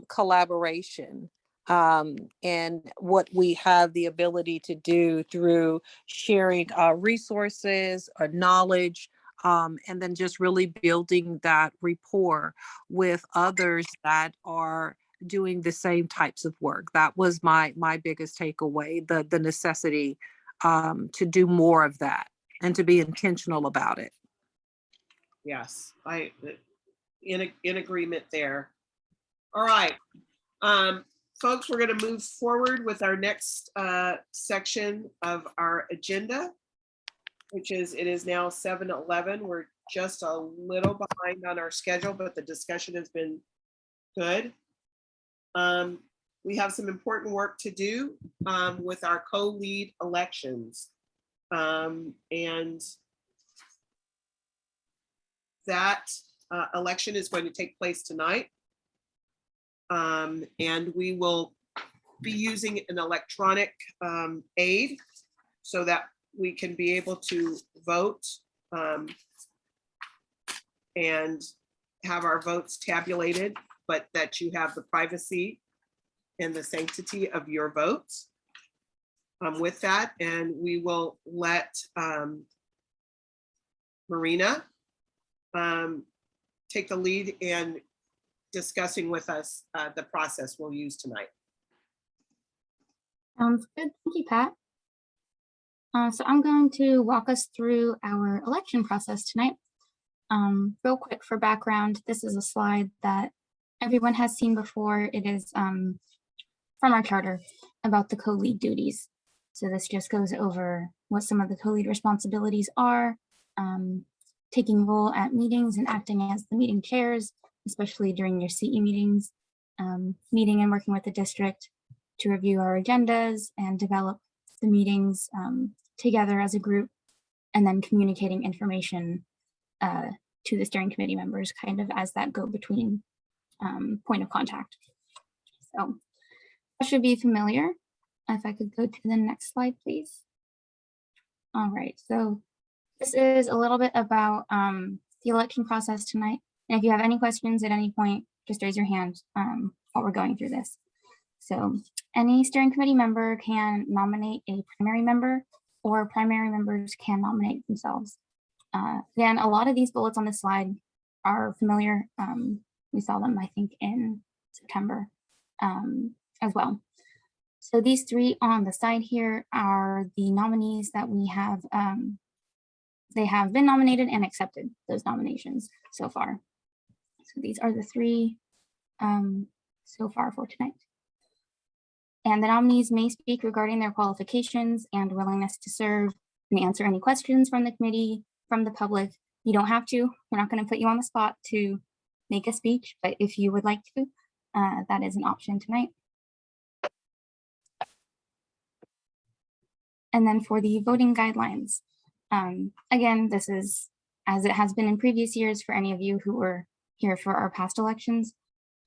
collaboration. And what we have the ability to do through sharing, resources or knowledge, and then just really building that rapport with others that are doing the same types of work. That was my biggest takeaway, the necessity to do more of that and to be intentional about it. Yes, in agreement there. All right. Folks, we're going to move forward with our next section of our agenda, which is, it is now 7:11. We're just a little behind on our schedule, but the discussion has been good. We have some important work to do with our co-lead elections. And that election is going to take place tonight. And we will be using an electronic aid so that we can be able to vote and have our votes tabulated, but that you have the privacy and the sanctity of your votes with that. And we will let Marina take the lead in discussing with us the process we'll use tonight. Sounds good. Thank you, Pat. So I'm going to walk us through our election process tonight. Real quick for background, this is a slide that everyone has seen before. It is from our charter about the co-lead duties. So this just goes over what some of the co-lead responsibilities are, taking role at meetings and acting as the meeting chairs, especially during your CE meetings, meeting and working with the district to review our agendas and develop the meetings together as a group, and then communicating information to the steering committee members, kind of as that go-between point of contact. So that should be familiar. If I could go to the next slide, please. All right, so this is a little bit about the election process tonight. And if you have any questions at any point, just raise your hand while we're going through this. So any steering committee member can nominate a primary member, or primary members can nominate themselves. Again, a lot of these bullets on this slide are familiar. We saw them, I think, in September as well. So these three on the side here are the nominees that we have. They have been nominated and accepted those nominations so far. So these are the three so far for tonight. And the nominees may speak regarding their qualifications and willingness to serve and answer any questions from the committee, from the public. You don't have to. We're not going to put you on the spot to make a speech, but if you would like to, that is an option tonight. And then for the voting guidelines, again, this is as it has been in previous years for any of you who were here for our past elections.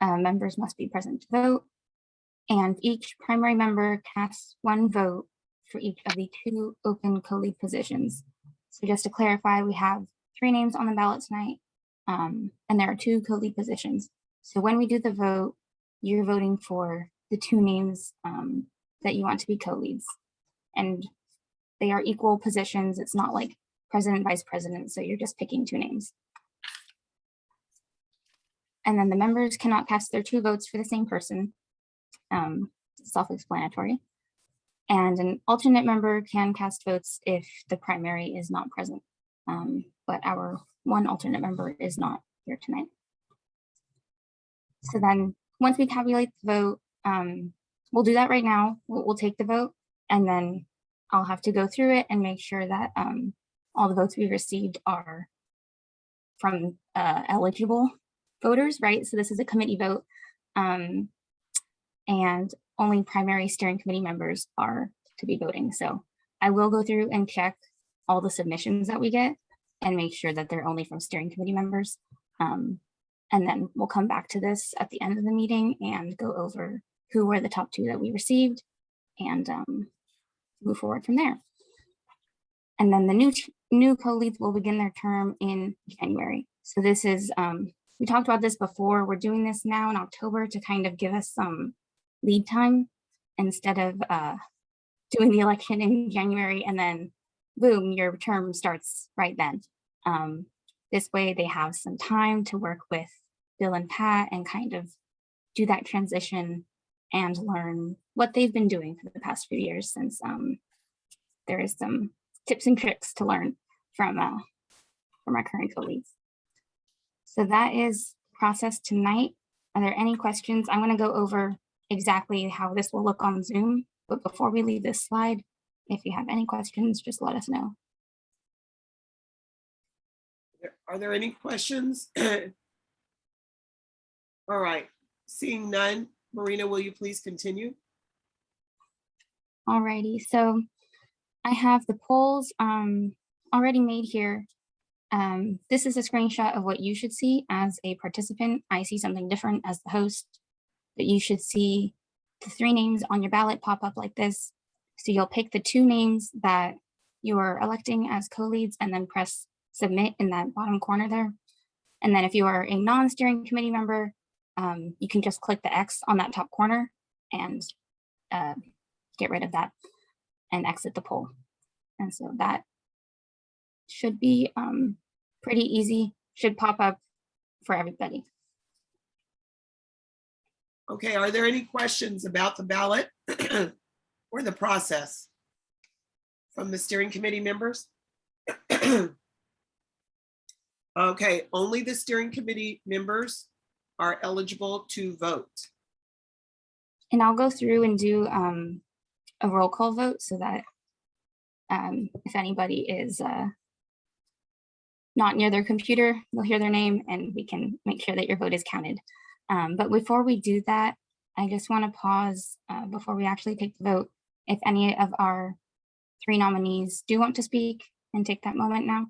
Members must be present to vote. And each primary member casts one vote for each of the 2 open co-lead positions. So just to clarify, we have 3 names on the ballot tonight, and there are 2 co-lead positions. So when we do the vote, you're voting for the 2 names that you want to be co-leads. And they are equal positions. It's not like president, vice president. So you're just picking 2 names. And then the members cannot cast their 2 votes for the same person. Self-explanatory. And an alternate member can cast votes if the primary is not present. But our one alternate member is not here tonight. So then once we tabulate the vote, we'll do that right now. We'll take the vote, and then I'll have to go through it and make sure that all the votes we received are from eligible voters, right? So this is a committee vote, and only primary steering committee members are to be voting. So I will go through and check all the submissions that we get and make sure that they're only from steering committee members. And then we'll come back to this at the end of the meeting and go over who were the top 2 that we received and move forward from there. And then the new co-leads will begin their term in January. So this is, we talked about this before. We're doing this now in October to kind of give us some lead time instead of doing the election in January and then boom, your term starts right then. This way they have some time to work with Bill and Pat and kind of do that transition and learn what they've been doing for the past few years, since there is some tips and tricks to learn from our current co-leads. So that is process tonight. Are there any questions? I'm going to go over exactly how this will look on Zoom, but before we leave this slide, if you have any questions, just let us know. Are there any questions? All right, seeing none, Marina, will you please continue? Alrighty, so I have the polls already made here. This is a screenshot of what you should see as a participant. I see something different as the host, but you should see the 3 names on your ballot pop up like this. So you'll pick the 2 names that you are electing as co-leads and then press submit in that bottom corner there. And then if you are a non-steering committee member, you can just click the X on that top corner and get rid of that and exit the poll. And so that should be pretty easy, should pop up for everybody. Okay, are there any questions about the ballot or the process from the steering committee members? Okay, only the steering committee members are eligible to vote. And I'll go through and do a roll call vote so that if anybody is not near their computer, they'll hear their name and we can make sure that your vote is counted. But before we do that, I just want to pause before we actually take the vote. If any of our 3 nominees do want to speak and take that moment now.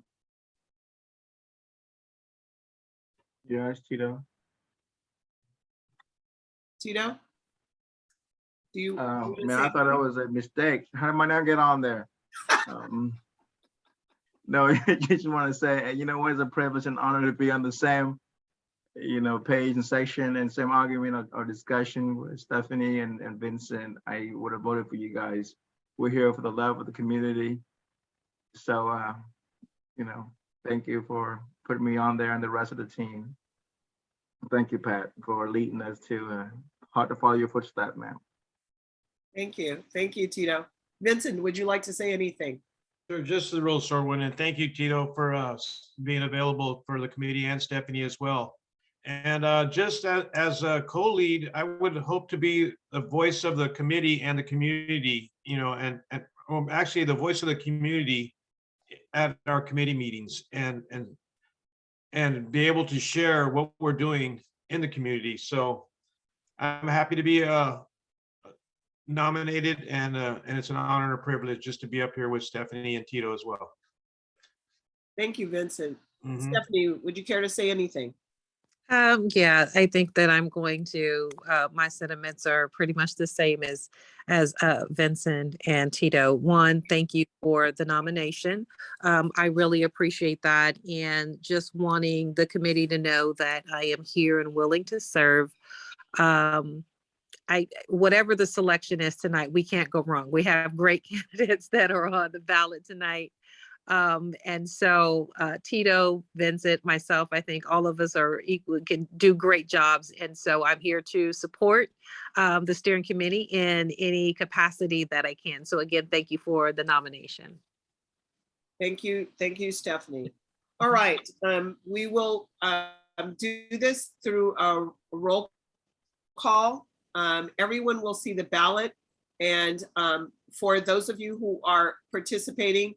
Yes, Tito. Tito? Do you? Man, I thought that was a mistake. How did I not get on there? No, I just want to say, you know what, it's a privilege and honor to be on the same, page and section and same argument or discussion with Stephanie and Vincent. I would have voted for you guys. We're here for the love of the community. So, thank you for putting me on there and the rest of the team. Thank you, Pat, for leading us to hard to follow your footsteps, man. Thank you, Tito. Vincent, would you like to say anything? Sure, just the real short one, and thank you, Tito, for being available for the committee and Stephanie as well. And just as a co-lead, I would hope to be the voice of the committee and the community, and actually the voice of the community at our committee meetings and be able to share what we're doing in the community. So I'm happy to be nominated, and it's an honor and a privilege just to be up here with Stephanie and Tito as well. Thank you, Vincent. Mhm. Stephanie, would you care to say anything? Yeah, I think that I'm going to, my sentiments are pretty much the same as Vincent and Tito. One, thank you for the nomination. I really appreciate that, and just wanting the committee to know that I am here and willing to serve. Whatever the selection is tonight, we can't go wrong. We have great candidates that are on the ballot tonight. And so Tito, Vincent, myself, I think all of us are equal, can do great jobs. And so I'm here to support the steering committee in any capacity that I can. So again, thank you for the nomination. Thank you, Stephanie. All right, we will do this through a roll call. Everyone will see the ballot, and for those of you who are participating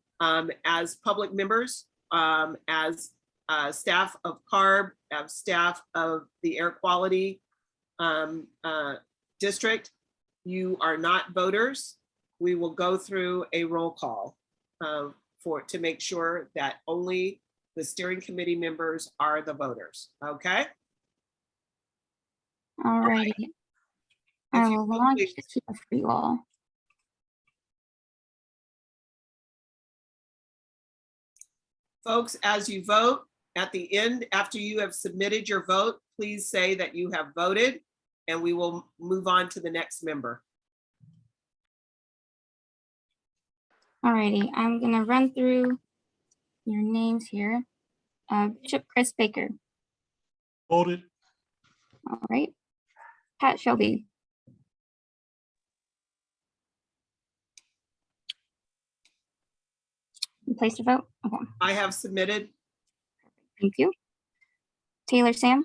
as public members, as staff of CARB, as staff of the air quality district, you are not voters. We will go through a roll call to make sure that only the steering committee members are the voters. Okay. All righty. I If you will will, launch please. this for you all. Folks, as you vote at the end, after you have submitted your vote, please say that you have voted, and we will move on to the next member. All righty, I'm gonna run through your names here. Bishop Chris Baker. Voted. All right. Pat Shelby. You placed your vote? Okay, I have submitted. thank you. Taylor Sam,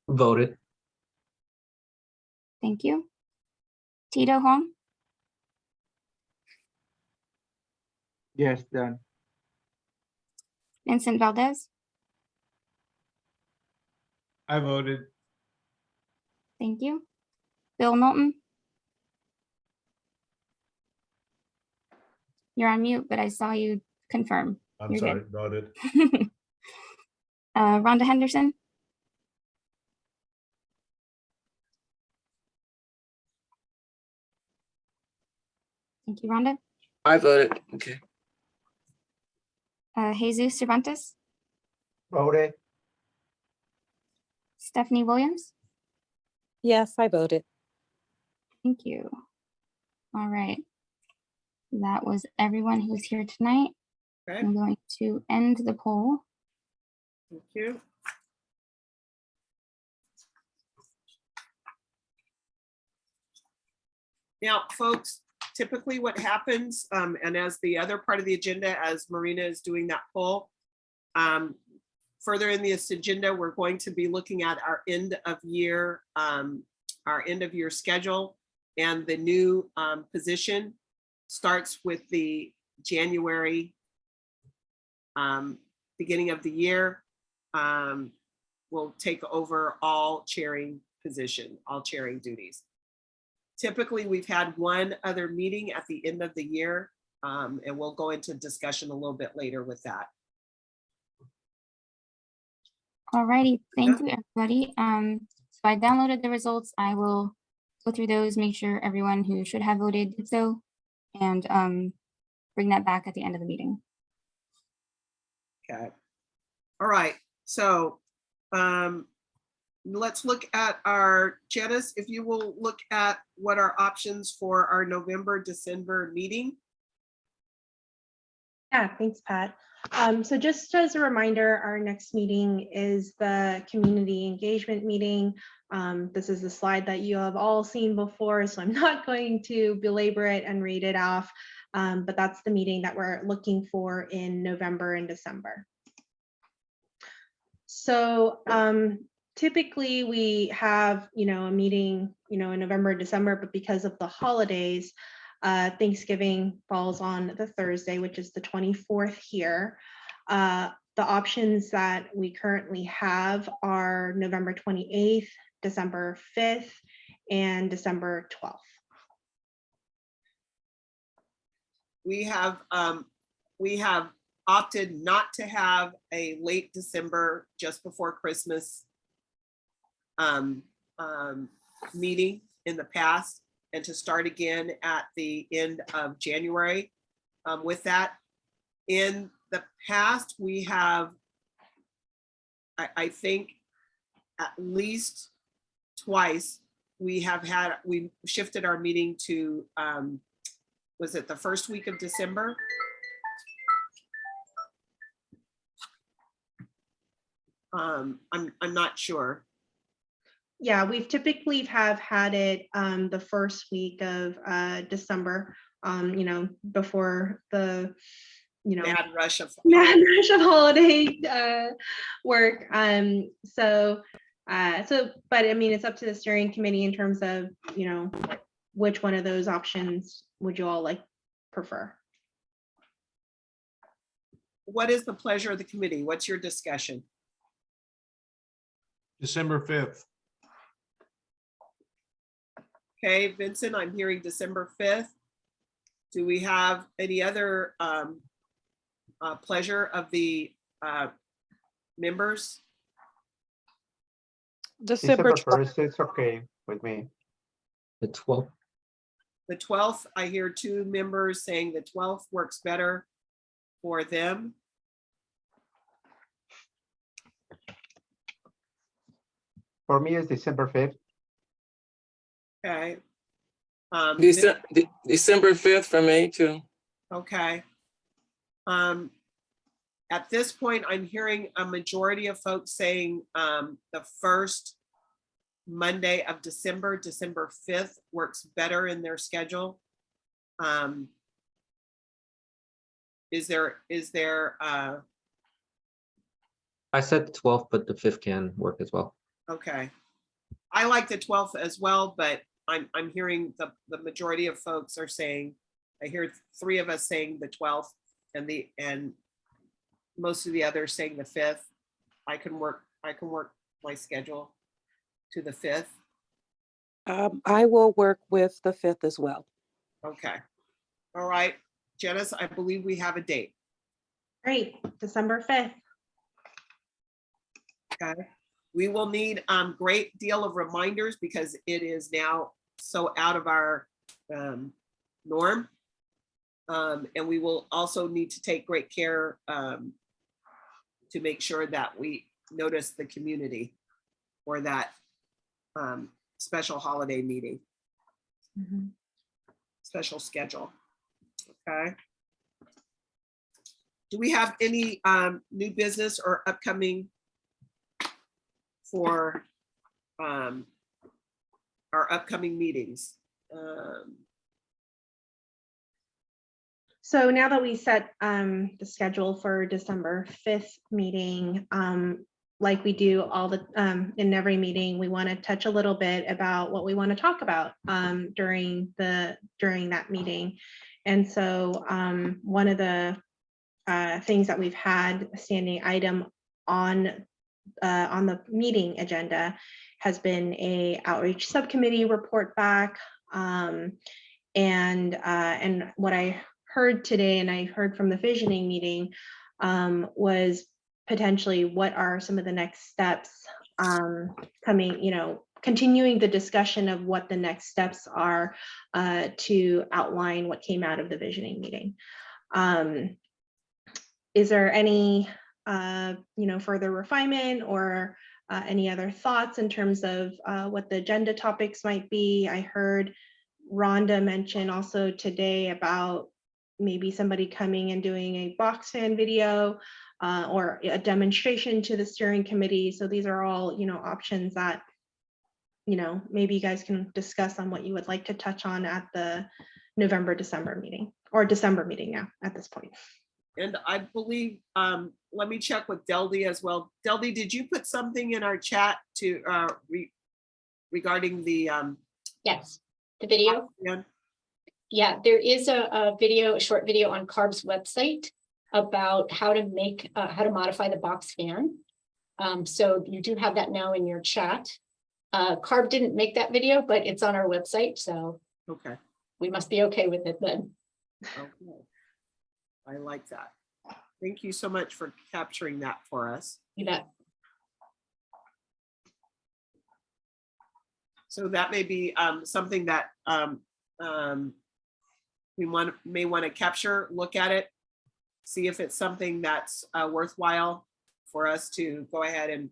Voted. thank you. Tito Huang, Yes, done. Vincent Valdez, I voted. thank you. Bill Knowlton. You're on mute, but I saw you confirm. I'm You're sorry, good. voted. Rhonda Henderson, thank you, Rhonda. I voted. Okay. Jesus Cervantes, Voted. Stephanie Williams, Yes, I voted. thank you. All right. That was everyone who's here tonight. Okay, I'm going to end the poll. thank you. Now, folks, typically what happens, and as the other part of the agenda, as Marina is doing that poll, further in this agenda, we're going to be looking at our end of year schedule, and the new position starts with the January beginning of the year. Will take over all chairing duties. Typically, we've had one other meeting at the end of the year, and we'll go into discussion a little bit later with that. All righty, thank you, everybody. So I downloaded the results. I will go through those, make sure everyone who should have voted did so, and bring that back at the end of the meeting. Okay. All right. So let's look at our, Janice, if you will look at what our options for our November, December meeting. Yeah, thanks, Pat. So just as a reminder, our next meeting is the community engagement meeting. This is the slide that you have all seen before, so I'm not going to belabor it and read it off, but that's the meeting that we're looking for in November and December. So typically we have, a meeting, in November, December, but because of the holidays, Thanksgiving falls on the Thursday, which is the 24th here. The options that we currently have are November 28th, December 5th, and December 12th. We have opted not to have a late December just before Christmas meeting in the past and to start again at the end of January. With that, in the past, we have, I think, at least twice, we shifted our meeting to, was it the first week of December? I'm not sure. Yeah, we've typically have had it the first week of December, before the, Mad rush of. mad rush of holiday work. But I mean, it's up to the steering committee in terms of, which one of those options would you all prefer? What is the pleasure of the committee? What's your discussion? December 5th. Okay, Vincent, I'm hearing December 5th. Do we have any other pleasure of the members? December 1st, it's okay with me. The 12th. The 12th, I hear two members saying the 12th works better for them. For me, it's December 5th. Okay. December 5th for me too. Okay. At this point, I'm hearing a majority of folks saying the first Monday of December, December 5th works better in their schedule. Is there I said the 12th, but the 5th can work as well. okay. I like the 12th as well, but I'm hearing the majority of folks are saying, I hear three of us saying the 12th and most of the others saying the 5th. I can work my schedule to the 5th. I will work with the 5th as well. Okay. All right. Janice, I believe we have a date. Great, December 5th. Okay. We will need great deal of reminders because it is now so out of our norm. And we will also need to take great care to make sure that we notice the community for that special holiday meeting, special schedule. Okay. Do we have any new business or upcoming for our upcoming meetings? So now that we set the schedule for December 5th meeting, like we do all the in every meeting, we want to touch a little bit about what we want to talk about during that meeting. And so one of the things that we've had a standing item on the meeting agenda has been a outreach subcommittee report back. And what I heard today, and I heard from the visioning meeting, was potentially what are some of the next steps coming, continuing the discussion of what the next steps are to outline what came out of the visioning meeting. Is there any further refinement or any other thoughts in terms of what the agenda topics might be? I heard Rhonda mention also today about maybe somebody coming and doing a box fan video or a demonstration to the steering committee. So these are all, options that, maybe you guys can discuss on what you would like to touch on at the November, December meeting, or December meeting now at this point. And I believe, let me check with Deldy as well. Deldy, did you put something in our chat to regarding the Yes, the video. Yeah, there is a short video on CARB's website about how to modify the box fan. So you do have that now in your chat. CARB didn't make that video, but it's on our website, so okay, we must be okay with it then. Okay. I like that. Thank you so much for capturing that for us. You bet. So that may be something that we may want to capture, look at it, see if it's something that's worthwhile for us to go ahead and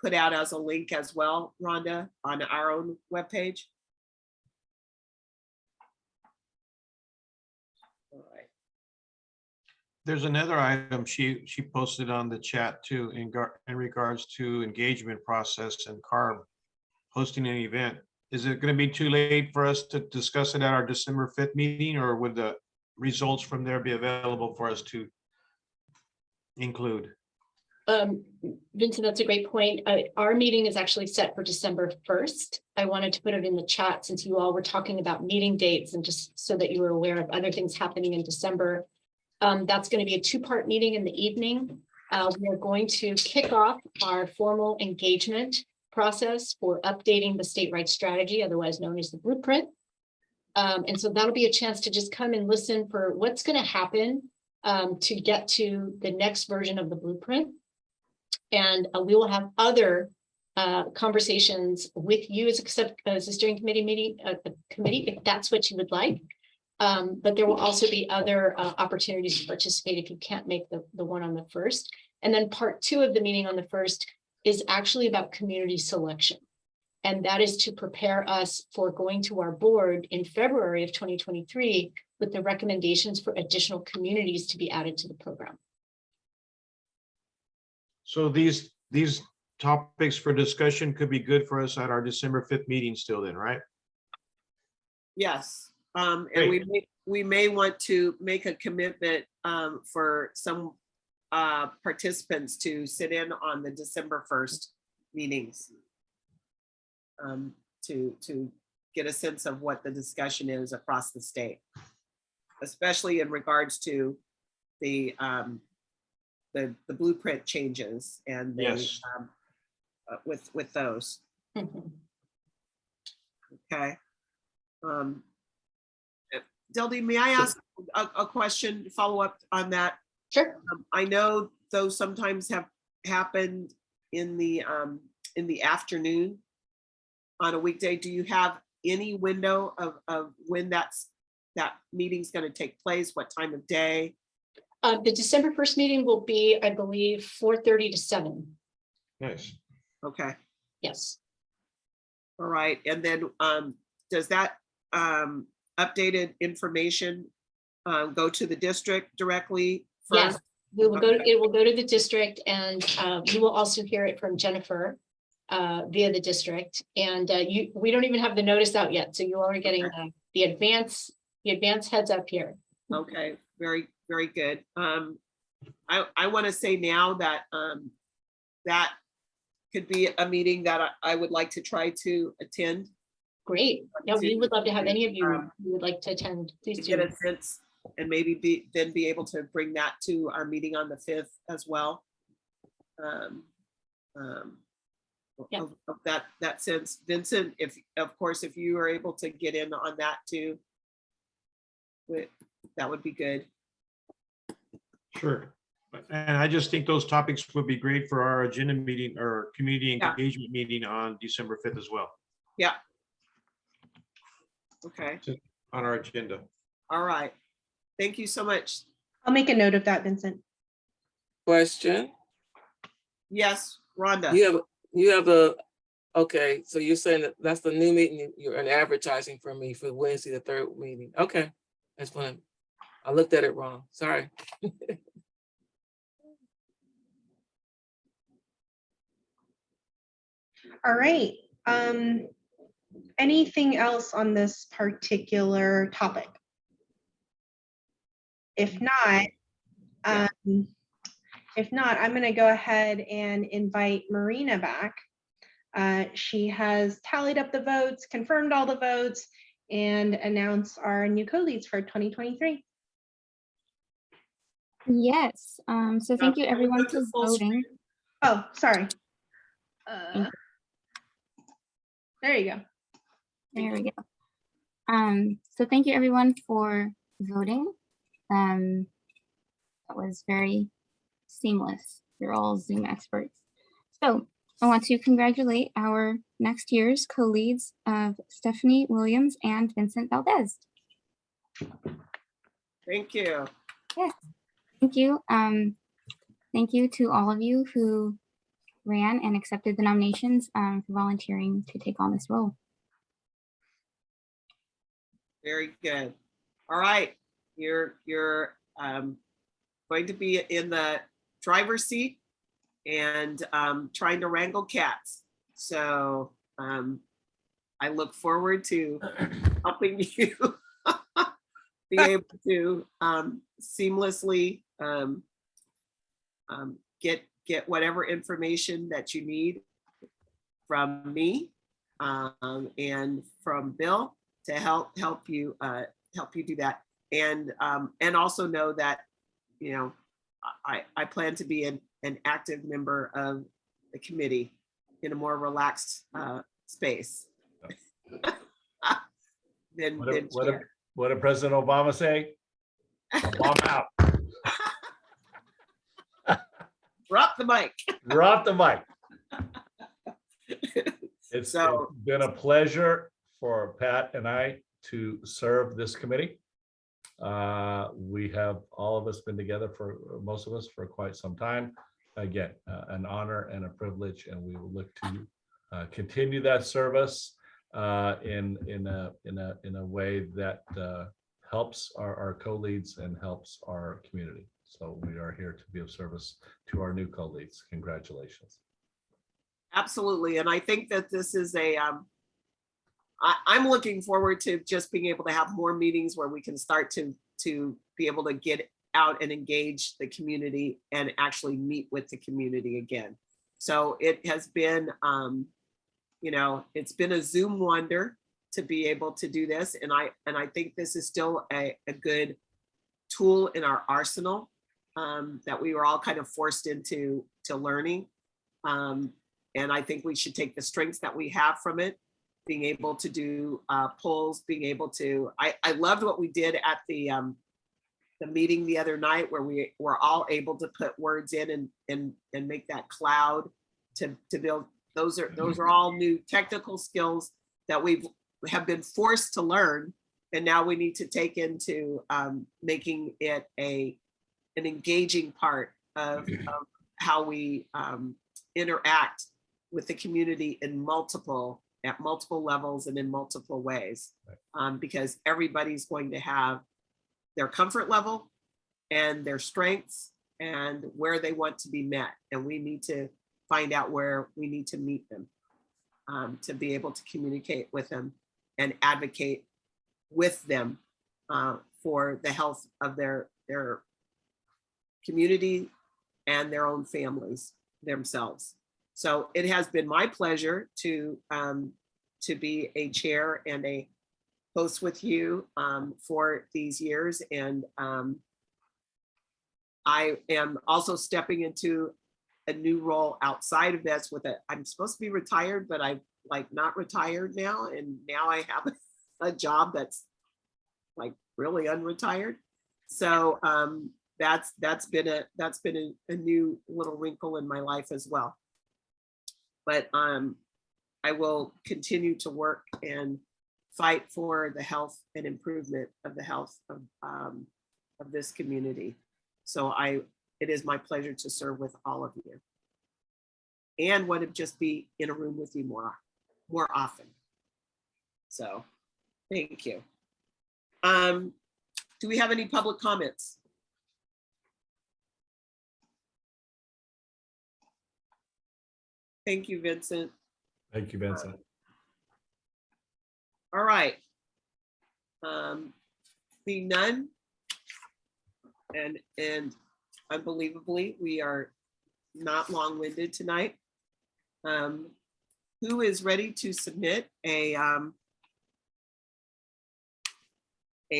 put out as a link as well, Rhonda, on our own webpage. All right. There's another item she posted on the chat too in regards to engagement process and CARB hosting an event. Is it going to be too late for us to discuss it at our December 5th meeting, or would the results from there be available for us to include? Vincent, that's a great point. Our meeting is actually set for December 1st. I wanted to put it in the chat since you all were talking about meeting dates and just so that you were aware of other things happening in December. That's going to be a two-part meeting in the evening. We are going to kick off our formal engagement process for updating the state rights strategy, otherwise known as the blueprint. And so that'll be a chance to just come and listen for what's going to happen to get to the next version of the blueprint. And we will have other conversations with you as a steering committee committee, if that's what you would like. But there will also be other opportunities to participate if you can't make the one on the 1st. And then part 2 of the meeting on the 1st is actually about community selection. And that is to prepare us for going to our board in February of 2023 with the recommendations for additional communities to be added to the program. So these topics for discussion could be good for us at our December 5th meeting still then, right? Yes, and we may want to make a commitment for some participants to sit in on the December 1st meetings to get a sense of what the discussion is across the state, especially in regards to the blueprint changes and the, Yes. with those. Okay. Dildy, may I ask a question, follow up on that? Sure. I know those sometimes have happened in the afternoon on a weekday. Do you have any window of when that meeting's going to take place? What time of day? The December 1st meeting will be, I believe, 4:30 to 7. Nice. Okay. Yes. All right. And then does that updated information go to the district directly first? Yes, we will go. It will go to the district, and you will also hear it from Jennifer via the district. And we don't even have the notice out yet, so you all are getting the advance heads up here. Okay, very, very good. I want to say now that that could be a meeting that I would like to try to attend. Great. No, we would love to have any of you who would like to attend. Please To do. get a sense and maybe be able to bring that to our meeting on the 5th as well. Yeah. Of that sense. Vincent, if you are able to get in on that too, that would be good. Sure. And I just think those topics would be great for our agenda meeting or community engagement meeting on December 5th as well. Yeah. Okay. On our agenda. All right. Thank you so much. I'll make a note of that, Vincent. Question. Yes, Rhonda. You have a, okay, so you're saying that that's the new meeting, you're an advertising for me for Wednesday, the 3rd meeting. Okay, that's fine. I looked at it wrong, sorry. All right. Anything else on this particular topic? If not, I'm going to go ahead and invite Marina back. She has tallied up the votes, confirmed all the votes, and announced our new co-leads for 2023. Yes. So thank you everyone for voting. Oh, sorry. There you go. There we go. So thank you everyone for voting. That was very seamless. You're all Zoom experts. So I want to congratulate our next year's co-leads of Stephanie Williams and Vincent Valdez. Thank you. Thank you. Thank you to all of you who ran and accepted the nominations for volunteering to take on this role. Very good. All right, you're going to be in the driver's seat and trying to wrangle cats. So I look forward to helping you be able to seamlessly get whatever information that you need from me and from Bill to help you do that, and also know that, you know, I plan to be an active member of the committee in a more relaxed space. What did President Obama say? Obama out. Drop the mic. Drop the mic. It's been a pleasure for Pat and I to serve this committee. We have, all of us, been together, for most of us, for quite some time. Again, an honor and a privilege, and we will look to continue that service in a way that helps our co-leads and helps our community. So we are here to be of service to our new co-leads. Congratulations. Absolutely, and I think that this is I'm looking forward to just being able to have more meetings where we can start to be able to get out and engage the community and actually meet with the community again. So it has been, you know, it's been a Zoom wonder to be able to do this, and I think this is still a good tool in our arsenal that we were all kind of forced into learning. And I think we should take the strengths that we have from it, being able to do polls, being able to, I loved what we did at the meeting the other night, where we were all able to put words in and make that cloud to build. Those are all new technical skills that we have been forced to learn. And now we need to take into making it an engaging part of how we interact with the community at multiple levels and in multiple ways, because everybody's going to have their comfort level and their strengths and where they want to be met. And we need to find out where we need to meet them to be able to communicate with them and advocate with them for the health of their community and their own families themselves. So it has been my pleasure to be a chair and a host with you for these years. And I am also stepping into a new role outside of this I'm supposed to be retired, but I'm like not retired now. And now I have a job that's like really unretired. So that's been a new little wrinkle in my life as well. But I will continue to work and fight for the health and improvement of the health of this community. So it is my pleasure to serve with all of you, and want to just be in a room with you more often. So thank you. Do we have any public comments? Thank you, Vincent. Thank you, Vincent. All right. Being none, and unbelievably, we are not long-winded tonight. Who is ready to submit a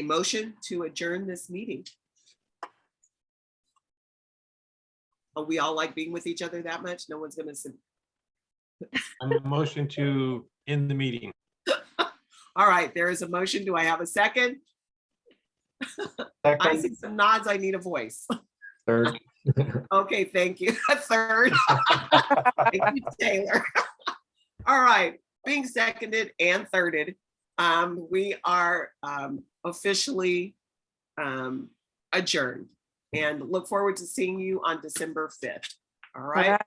motion to adjourn this meeting? Oh, we all like being with each other that much? No one's gonna submit. I'm a motion to end the meeting. All right, there is a motion. Do I have a second? I see some nods. I need a voice. Third. Okay, thank you. A third. Thank you, Taylor. All right, being seconded and thirded, we are officially adjourned and look forward to seeing you on December 5th. All right.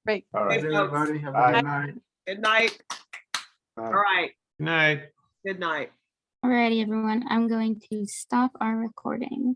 Great. All right, Okay, folks. everybody, have a Bye. good night. Good night. All right. Good night. Good night. Alrighty, everyone, I'm going to stop our recording.